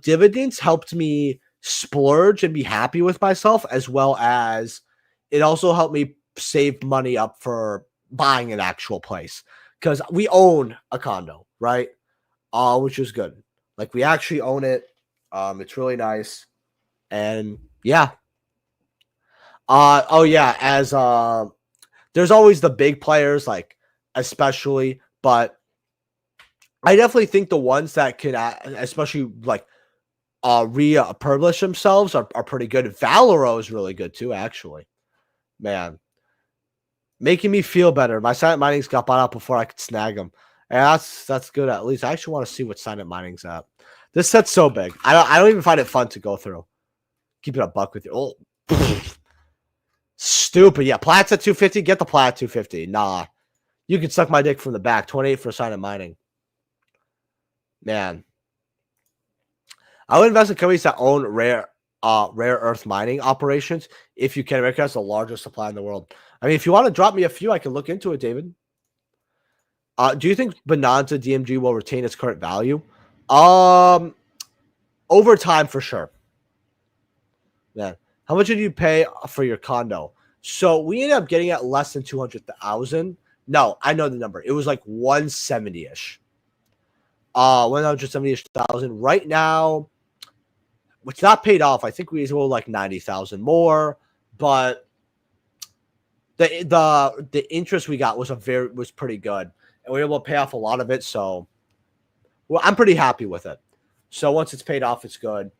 dividends helped me splurge and be happy with myself, as well as it also helped me save money up for buying an actual place because we own a condo, right? Which is good. Like we actually own it. It's really nice, and yeah. Oh yeah, as there's always the big players, like especially, but I definitely think the ones that can, especially like republish themselves are pretty good. Valero is really good too, actually. Man, making me feel better. My silent minings got bought out before I could snag them. And that's good. At least I actually want to see what silent mining's at. This set's so big. I don't even find it fun to go through. Keep it a buck with you. Oh, stupid. Yeah, Plat's at 250. Get the Plat at 250. Nah, you can suck my dick from the back. 28 for silent mining. Man, I would invest in companies that own rare earth mining operations if you can. America has the largest supply in the world. I mean, if you want to drop me a few, I can look into it, David. Do you think Bonanza DMG will retain its current value? Over time, for sure. Yeah. How much did you pay for your condo? So we ended up getting it less than 200,000. No, I know the number. It was like 170-ish. 170,000. Right now, it's not paid off. I think we owe like 90,000 more, but the interest we got was pretty good, and we were able to pay off a lot of it. So, well, I'm pretty happy with it. So once it's paid off, it's good.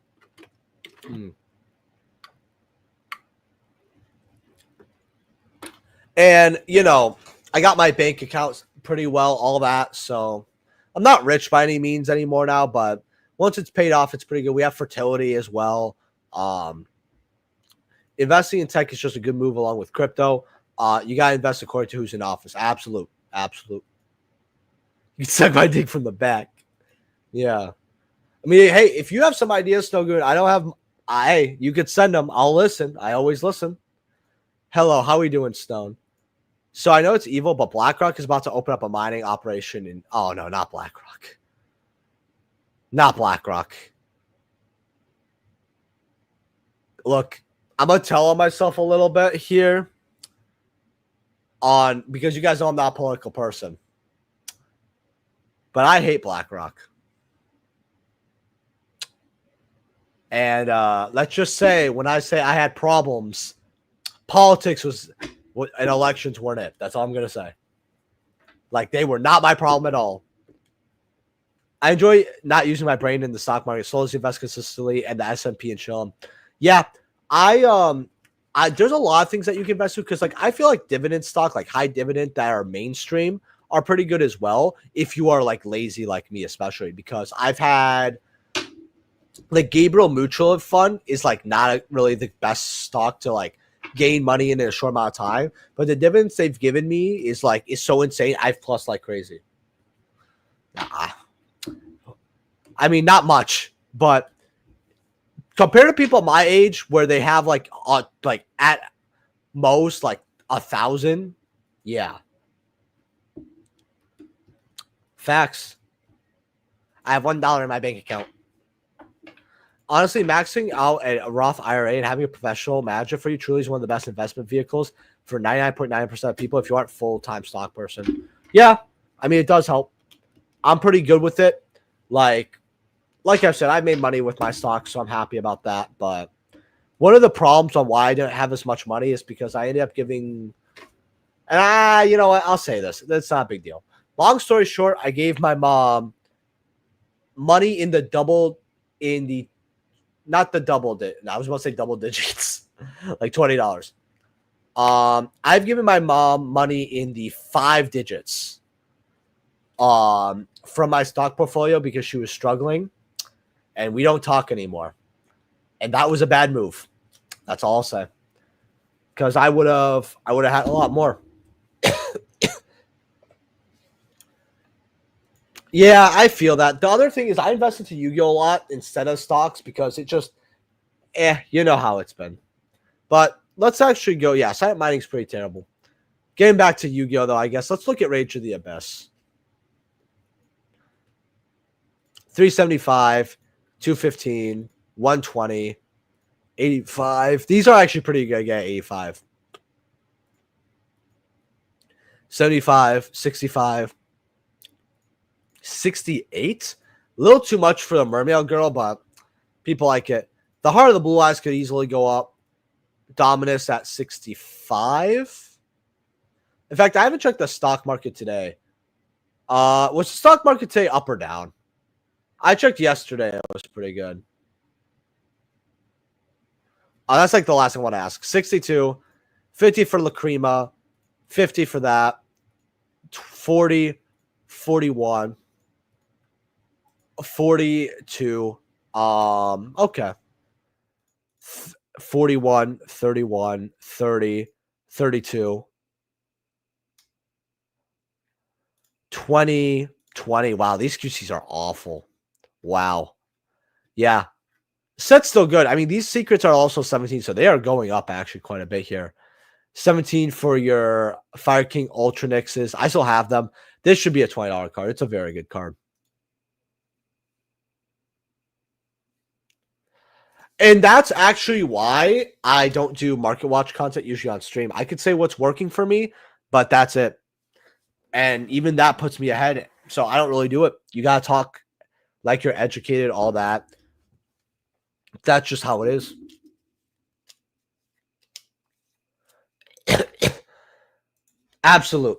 And you know, I got my bank accounts pretty well, all that. So I'm not rich by any means anymore now, but once it's paid off, it's pretty good. We have fertility as well. Investing in tech is just a good move along with crypto. You got to invest according to who's in office. Absolute. You can suck my dick from the back. Yeah. I mean, hey, if you have some ideas, no good. I don't have. Hey, you could send them. I'll listen. I always listen. Hello, how we doing, Stone? So I know it's evil, but BlackRock is about to open up a mining operation in. Oh no, not BlackRock. Not BlackRock. Look, I'm gonna tell on myself a little bit here. on because you guys know I'm not a political person. But I hate BlackRock. And let's just say when I say I had problems, politics was and elections weren't it. That's all I'm going to say. Like, they were not my problem at all. I enjoy not using my brain in the stock market. Slowly invest consistently and the S&P and chill. Yeah, I there's a lot of things that you can invest in because, like, I feel like dividend stock, like high dividend that are mainstream, are pretty good as well if you are like lazy like me, especially because I've had like Gabriel Mutual Fund is like not really the best stock to like gain money in a short amount of time, but the dividends they've given me is so insane. I've plus like crazy. I mean, not much, but compared to people my age where they have like at most like 1,000, yeah. Facts. I have $1 in my bank account. Honestly, maxing out a Roth IRA and having a professional manager for you truly is one of the best investment vehicles for 99.9% of people if you aren't a full-time stock person. Yeah, I mean, it does help. I'm pretty good with it. Like I said, I made money with my stocks, so I'm happy about that. But one of the problems on why I didn't have as much money is because I ended up giving – and you know what? I'll say this. That's not a big deal. Long story short, I gave my mom money in the double – in the – not the double I was about to say double digits, like $20. I've given my mom money in the 5 digits from my stock portfolio because she was struggling, and we don't talk anymore. And that was a bad move. That's all I'll say. Because I would have had a lot more. Yeah, I feel that. The other thing is I invested to Yu-Gi-Oh a lot instead of stocks because it just, you know how it's been. But let's actually go. Yeah, silent mining's pretty terrible. Getting back to Yu-Gi-Oh though, I guess let's look at Rage of the Abyss. 375, 215, 120, 85. These are actually pretty good. Yeah, 85. 75, 65. 68? A little too much for the Mermaid Girl, but people like it. The Heart of the Blue Eyes could easily go up. Dominus at 65. In fact, I haven't checked the stock market today. Was the stock market today up or down? I checked yesterday. It was pretty good. That's like the last thing I want to ask. 62. 50 for Lacrima. 50 for that. 40. 41. 42. Okay. 41, 31, 30, 32. 20, 20. Wow, these QCs are awful. Wow. Yeah. Set's still good. I mean, these secrets are also 17, so they are going up actually quite a bit here. 17 for your Fire King Ultra Nixes. I still have them. This should be a $20 card. It's a very good card. And that's actually why I don't do market watch content usually on stream. I could say what's working for me, but that's it. And even that puts me ahead. So I don't really do it. You got to talk like you're educated, all that. That's just how it is. Absolute.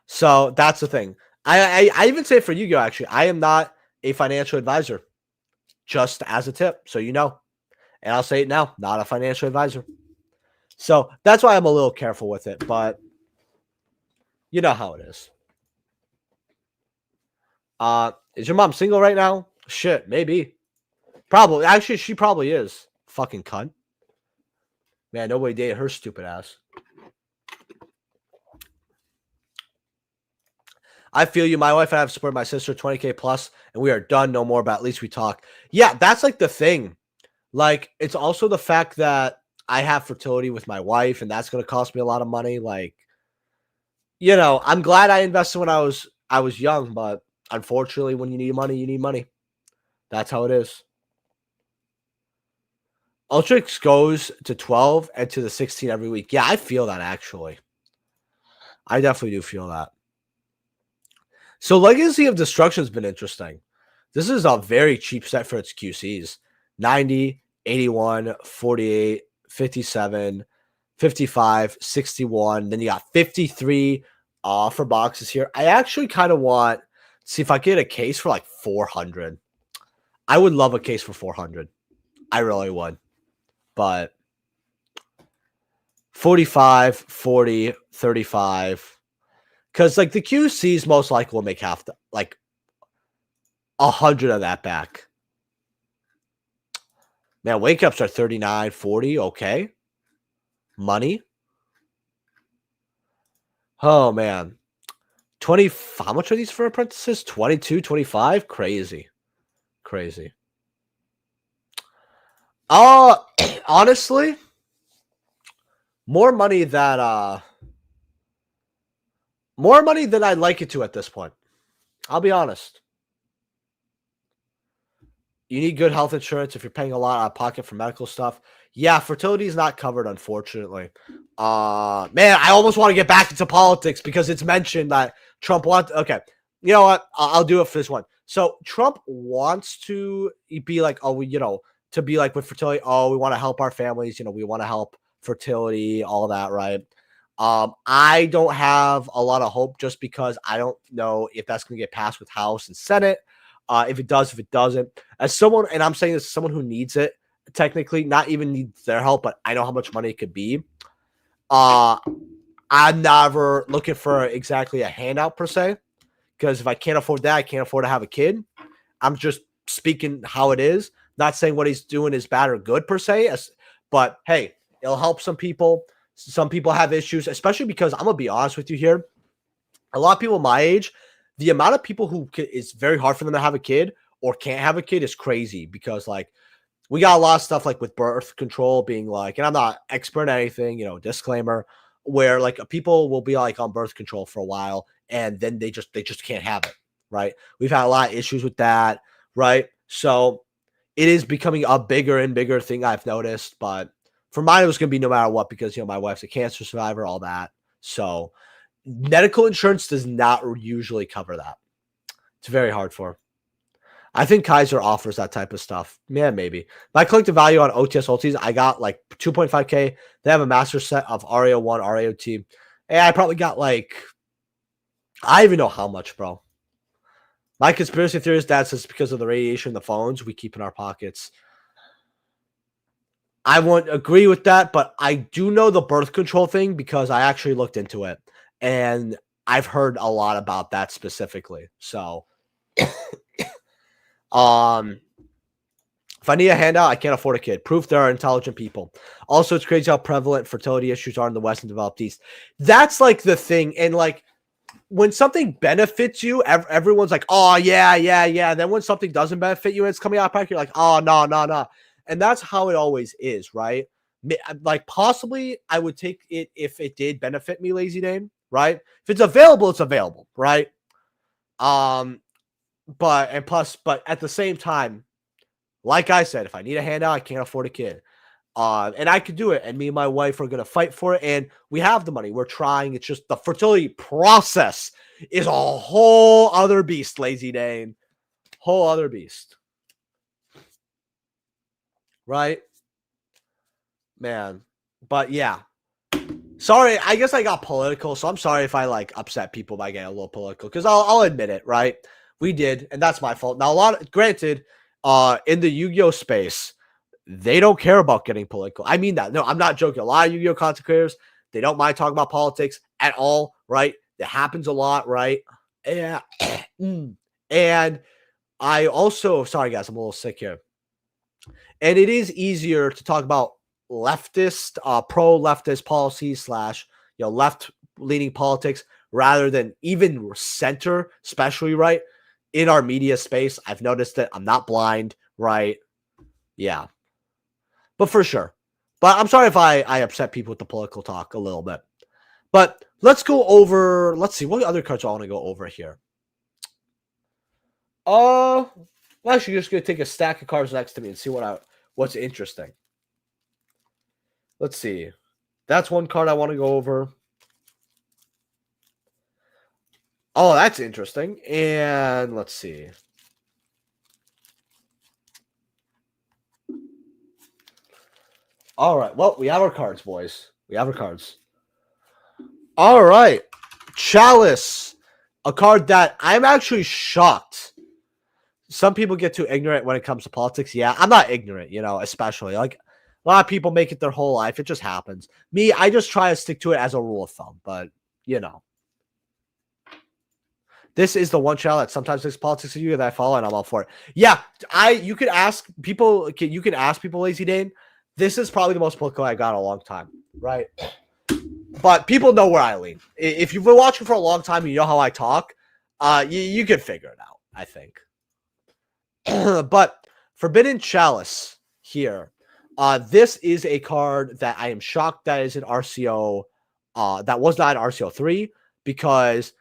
So that's the thing. I even say for Yu-Gi-Oh! Actually, I am not a financial advisor. Just as a tip, so you know. And I'll say it now, not a financial advisor. So that's why I'm a little careful with it, but you know how it is. Is your mom single right now? Shit, maybe. Probably. Actually, she probably is. Fucking cunt. Man, nobody dated her stupid ass. I feel you. My wife and I have supported my sister 20K plus, and we are done no more, but at least we talk. Yeah, that's like the thing. Like, it's also the fact that I have fertility with my wife, and that's going to cost me a lot of money. Like, you know, I'm glad I invested when I was young, but unfortunately, when you need money, you need money. That's how it is. Ultrix goes to 12 and to the 16 every week. Yeah, I feel that actually. I definitely do feel that. So Legacy of Destruction has been interesting. This is a very cheap set for its QCs. 90, 81, 48, 57, 55, 61. Then you got 53 for boxes here. I actually kind of want to see if I get a case for like 400. I would love a case for 400. I really would. But 45, 40, 35. Because like the QCs most likely will make half the, like 100 of that back. Man, wake ups are 39, 40. Okay. Money. Oh man. 20. How much are these for apprentices? 22, 25? Crazy. Crazy. Honestly, more money than I'd like it to at this point. I'll be honest. You need good health insurance if you're paying a lot out of pocket for medical stuff. Yeah, fertility is not covered, unfortunately. Man, I almost want to get back into politics because it's mentioned that Trump wants. Okay, you know what? I'll do it for this one. So Trump wants to be like, oh, to be like with fertility. Oh, we want to help our families. We want to help fertility, all that, right? I don't have a lot of hope just because I don't know if that's going to get passed with House and Senate. If it does, if it doesn't, as someone, and I'm saying this as someone who needs it, technically, not even needs their help, but I know how much money it could be. I'm never looking for exactly a handout per se, because if I can't afford that, I can't afford to have a kid. I'm just speaking how it is. Not saying what he's doing is bad or good per se, but hey, it'll help some people. Some people have issues, especially because I'm gonna be honest with you here. A lot of people my age, the amount of people who it's very hard for them to have a kid or can't have a kid is crazy because like we got a lot of stuff like with birth control being like, and I'm not expert in anything, disclaimer, where like people will be like on birth control for a while and then they just can't have it, right? We've had a lot of issues with that, right? So it is becoming a bigger and bigger thing I've noticed, but for mine it was gonna be no matter what because my wife's a cancer survivor, all that. So medical insurance does not usually cover that. It's very hard for. I think Kaiser offers that type of stuff. Yeah, maybe. My collective value on OTS ultis, I got like 2.5K. They have a master set of RAO1, RAO2. And I probably got like, I don't even know how much, bro. My conspiracy theory is that it's because of the radiation, the phones we keep in our pockets. I won't agree with that, but I do know the birth control thing because I actually looked into it. And I've heard a lot about that specifically. So, if I need a handout, I can't afford a kid. Proof there are intelligent people. Also, it's crazy how prevalent fertility issues are in the West and developed East. That's like the thing. And like when something benefits you, everyone's like, oh, yeah. And then when something doesn't benefit you and it's coming out of pocket, you're like, oh, no. And that's how it always is, right? Like possibly I would take it if it did benefit me, Lazy Dane, right? If it's available, it's available, right? But at the same time, like I said, if I need a handout, I can't afford a kid. And I could do it. And me and my wife are going to fight for it. And we have the money. We're trying. It's just the fertility process is a whole other beast, Lazy Dane. Whole other beast. Right? Man. But yeah. Sorry, I guess I got political. So I'm sorry if I like upset people by getting a little political. Because I'll admit it, right? We did. And that's my fault. Now, granted, in the Yu-Gi-Oh space, they don't care about getting political. I mean that. No, I'm not joking. A lot of Yu-Gi-Oh content creators, they don't mind talking about politics at all, right? It happens a lot, right? Yeah. And I also, sorry guys, I'm a little sick here. And it is easier to talk about leftist, pro-leftist policies / left-leaning politics rather than even center, especially, right? In our media space, I've noticed that I'm not blind, right? Yeah. But for sure. But I'm sorry if I upset people with the political talk a little bit. But let's go over, let's see, what other cards I want to go over here? I'm actually just going to take a stack of cards next to me and see what's interesting. Let's see. That's one card I want to go over. Oh, that's interesting. And let's see. All right. Well, we have our cards, boys. We have our cards. All right. Chalice. A card that I'm actually shocked. Some people get too ignorant when it comes to politics. Yeah, I'm not ignorant, especially. Like, a lot of people make it their whole life. It just happens. Me, I just try to stick to it as a rule of thumb. But, this is the one channel that sometimes makes politics of you that I follow, and I'm all for it. Yeah, you could ask people. You can ask people, Lazy Dane. This is probably the most political I got in a long time, right? But people know where I lean. If you've been watching for a long time, you know how I talk. You can figure it out, I think. But Forbidden Chalice here. This is a card that I am shocked that is an RCO. That was not an RCO 3 because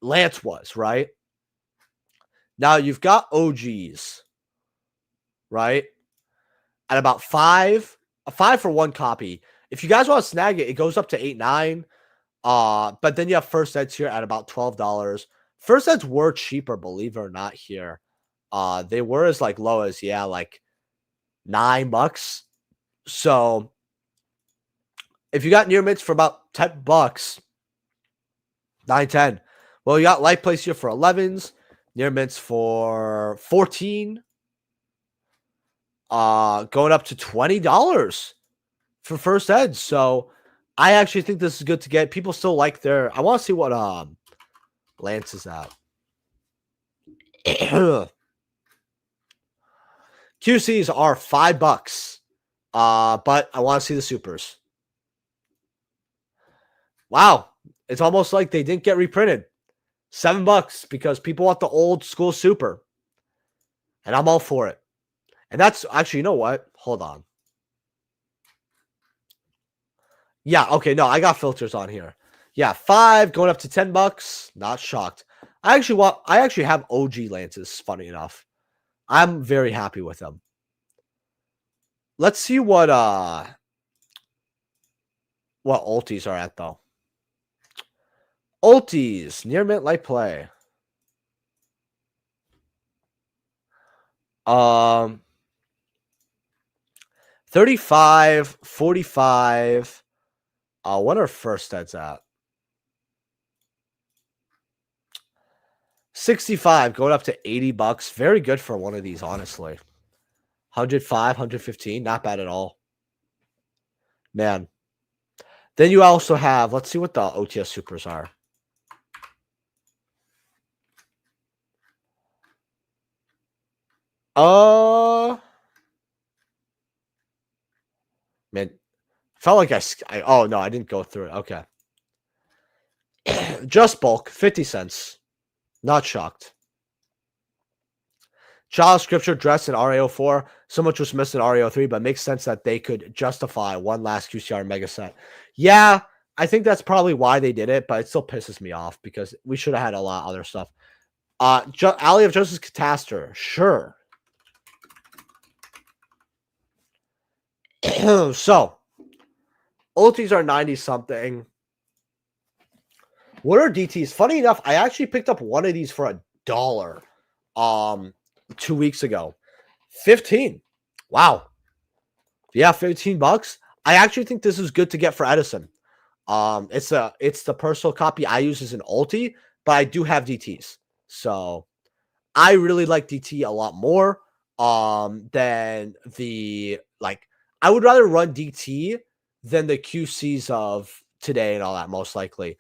Lance was, right? Now you've got OGs, right? At about a 5 for one copy. If you guys want to snag it, it goes up to 8, 9. But then you have first eds here at about $12. First eds were cheaper, believe it or not, here. They were as like low as like $9. So if you got near mints for about $10, 9, 10. Well, you got light place here for 11s, near mints for 14. Going up to $20 for first eds. So I actually think this is good to get. People still like their. I want to see what Lance is at. QCs are $5. But I want to see the supers. Wow. It's almost like they didn't get reprinted. $7 because people want the old school super. And I'm all for it. And that's actually, you know what? Hold on. Yeah, okay, no, I got filters on here. Yeah, 5 going up to $10. Not shocked. I actually have OG Lances, funny enough. I'm very happy with them. Let's see what ultis are at though. Ultis, near mint light play. 35, 45. What are first eds at? 65 going up to $80. Very good for one of these, honestly. 105, 115, not bad at all. Man. Then you also have, let's see what the OTS supers are. Man, felt like oh no, I didn't go through it. Okay. Just bulk, 50 cents. Not shocked. Child Scripture dressed in RAO4. So much was missed in RAO3, but it makes sense that they could justify one last QCR mega set. Yeah, I think that's probably why they did it, but it still pisses me off because we should have had a lot of other stuff. Alley of Joseph's Catastor. Sure. So, ultis are 90-something. What are DTs? Funny enough, I actually picked up one of these for $1 2 weeks ago. 15. Wow. Yeah, $15. I actually think this is good to get for Edison. It's the personal copy I use as an ulti, but I do have DTs. So I really like DT a lot more than I would rather run DT than the QCs of today and all that, most likely.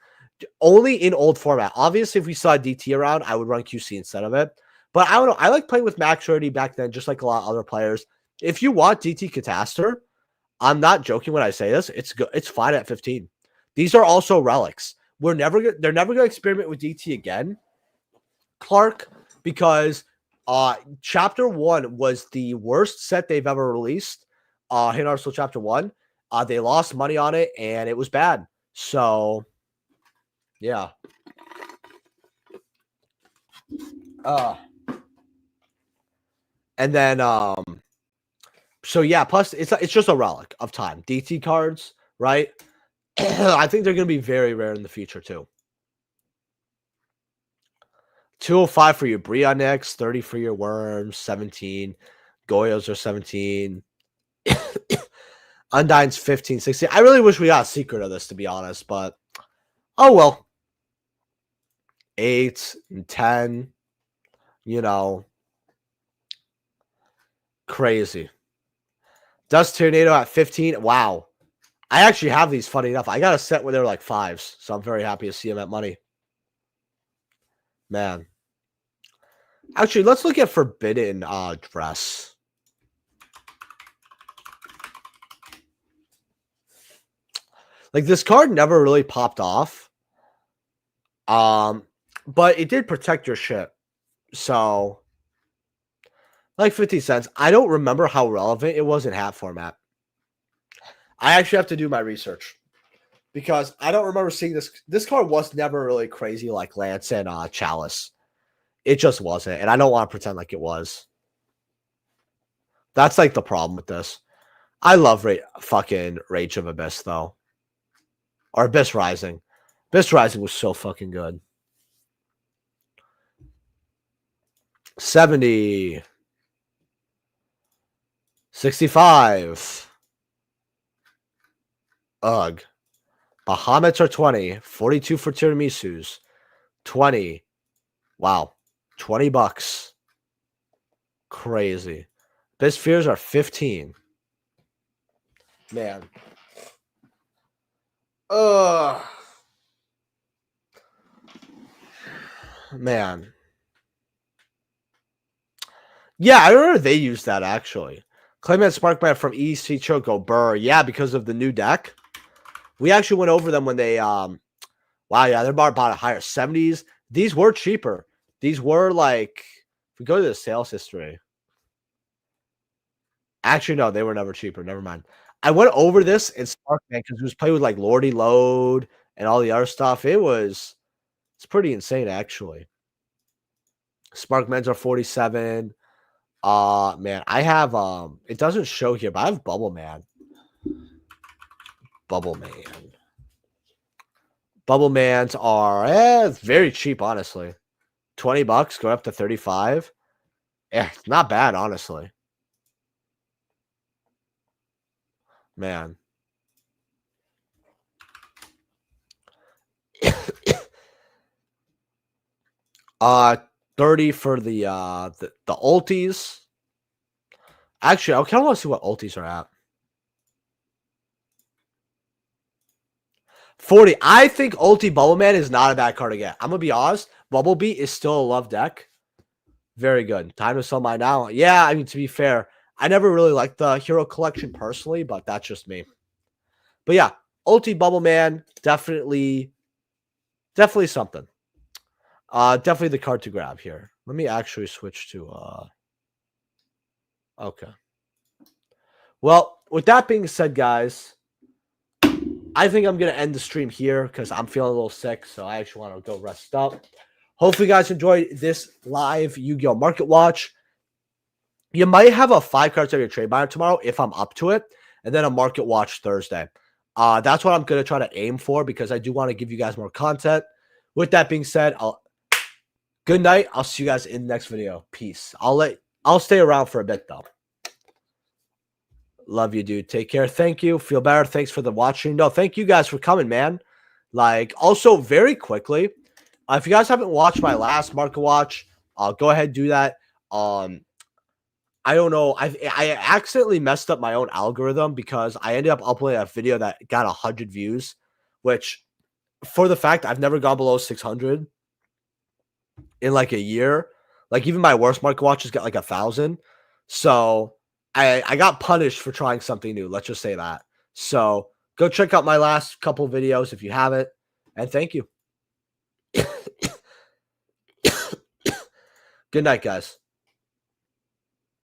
Only in old format. Obviously, if we saw DT around, I would run QC instead of it. But I don't know. I like playing with max rarity back then, just like a lot of other players. If you want DT Catastor, I'm not joking when I say this. It's good. It's fine at 15. These are also relics. They're never going to experiment with DT again, Clark, because Chapter 1 was the worst set they've ever released. Hidden Arsenal Chapter 1. They lost money on it, and it was bad. So, yeah. And then So yeah, plus it's just a relic of time. DT cards, right? I think they're going to be very rare in the future too. 205 for your Brionex, 30 for your Worms, 17. Goyos are 17. Undyne's 15, 16. I really wish we got a secret of this, to be honest, but oh well. 8 and 10. You know. Crazy. Dust Tornado at 15. Wow. I actually have these, funny enough. I got a set where they're like 5s, so I'm very happy to see them at money. Man. Actually, let's look at Forbidden Dress. Like, this card never really popped off. But it did protect your shit. So, like 50 cents. I don't remember how relevant it was in hat format. I actually have to do my research. Because I don't remember seeing this. This card was never really crazy like Lance and Chalice. It just wasn't. And I don't want to pretend like it was. That's like the problem with this. I love fucking Rage of Abyss, though. Or Abyss Rising. Abyss Rising was so fucking good. 70. 65. Ugh. Bahamut's are 20. 42 for Tiramisu's. 20. Wow. $20. Crazy. Abyss Fears are 15. Man. Ugh. Man. Yeah, I remember they used that, actually. Clayman Sparkman from EC Choco Burr. Yeah, because of the new deck. We actually went over them when they, wow, yeah, they're about a higher 70s. These were cheaper. These were like, if we go to the sales history. Actually, no, they were never cheaper. Never mind. I went over this in Sparkman because it was played with like Lordy Load and all the other stuff. It's pretty insane, actually. Sparkmans are 47. Man, I have, it doesn't show here, but I have Bubble Man. Bubble Man. Bubble Mans are very cheap, honestly. $20 going up to 35. Yeah, not bad, honestly. Man. 30 for the ulties. Actually, I kind of want to see what ultis are at. 40. I think Ulti Bubble Man is not a bad card to get. I'm going to be honest. Bubble Beat is still a love deck. Very good. Time to sell mine now. Yeah, I mean, to be fair, I never really liked the Hero Collection personally, but that's just me. But yeah, Ulti Bubble Man, definitely something. Definitely the card to grab here. Let me actually switch to, okay. Well, with that being said, guys, I think I'm going to end the stream here because I'm feeling a little sick, so I actually want to go rest up. Hopefully, you guys enjoyed this live Yu-Gi-Oh! Market Watch. You might have a 5 cards of your trade buyer tomorrow if I'm up to it, and then a Market Watch Thursday. That's what I'm going to try to aim for because I do want to give you guys more content. With that being said, good night. I'll see you guys in the next video. Peace. I'll stay around for a bit, though. Love you, dude. Take care. Thank you. Feel better. Thanks for the watching. No, thank you guys for coming, man. Like, also, very quickly, if you guys haven't watched my last Market Watch, go ahead and do that. I don't know. I accidentally messed up my own algorithm because I ended up uploading a video that got 100 views, which, for the fact I've never gone below 600 in like a year. Like, even my worst Market Watches got like 1,000. So I got punished for trying something new. Let's just say that. So go check out my last couple videos if you haven't. And thank you. Good night, guys.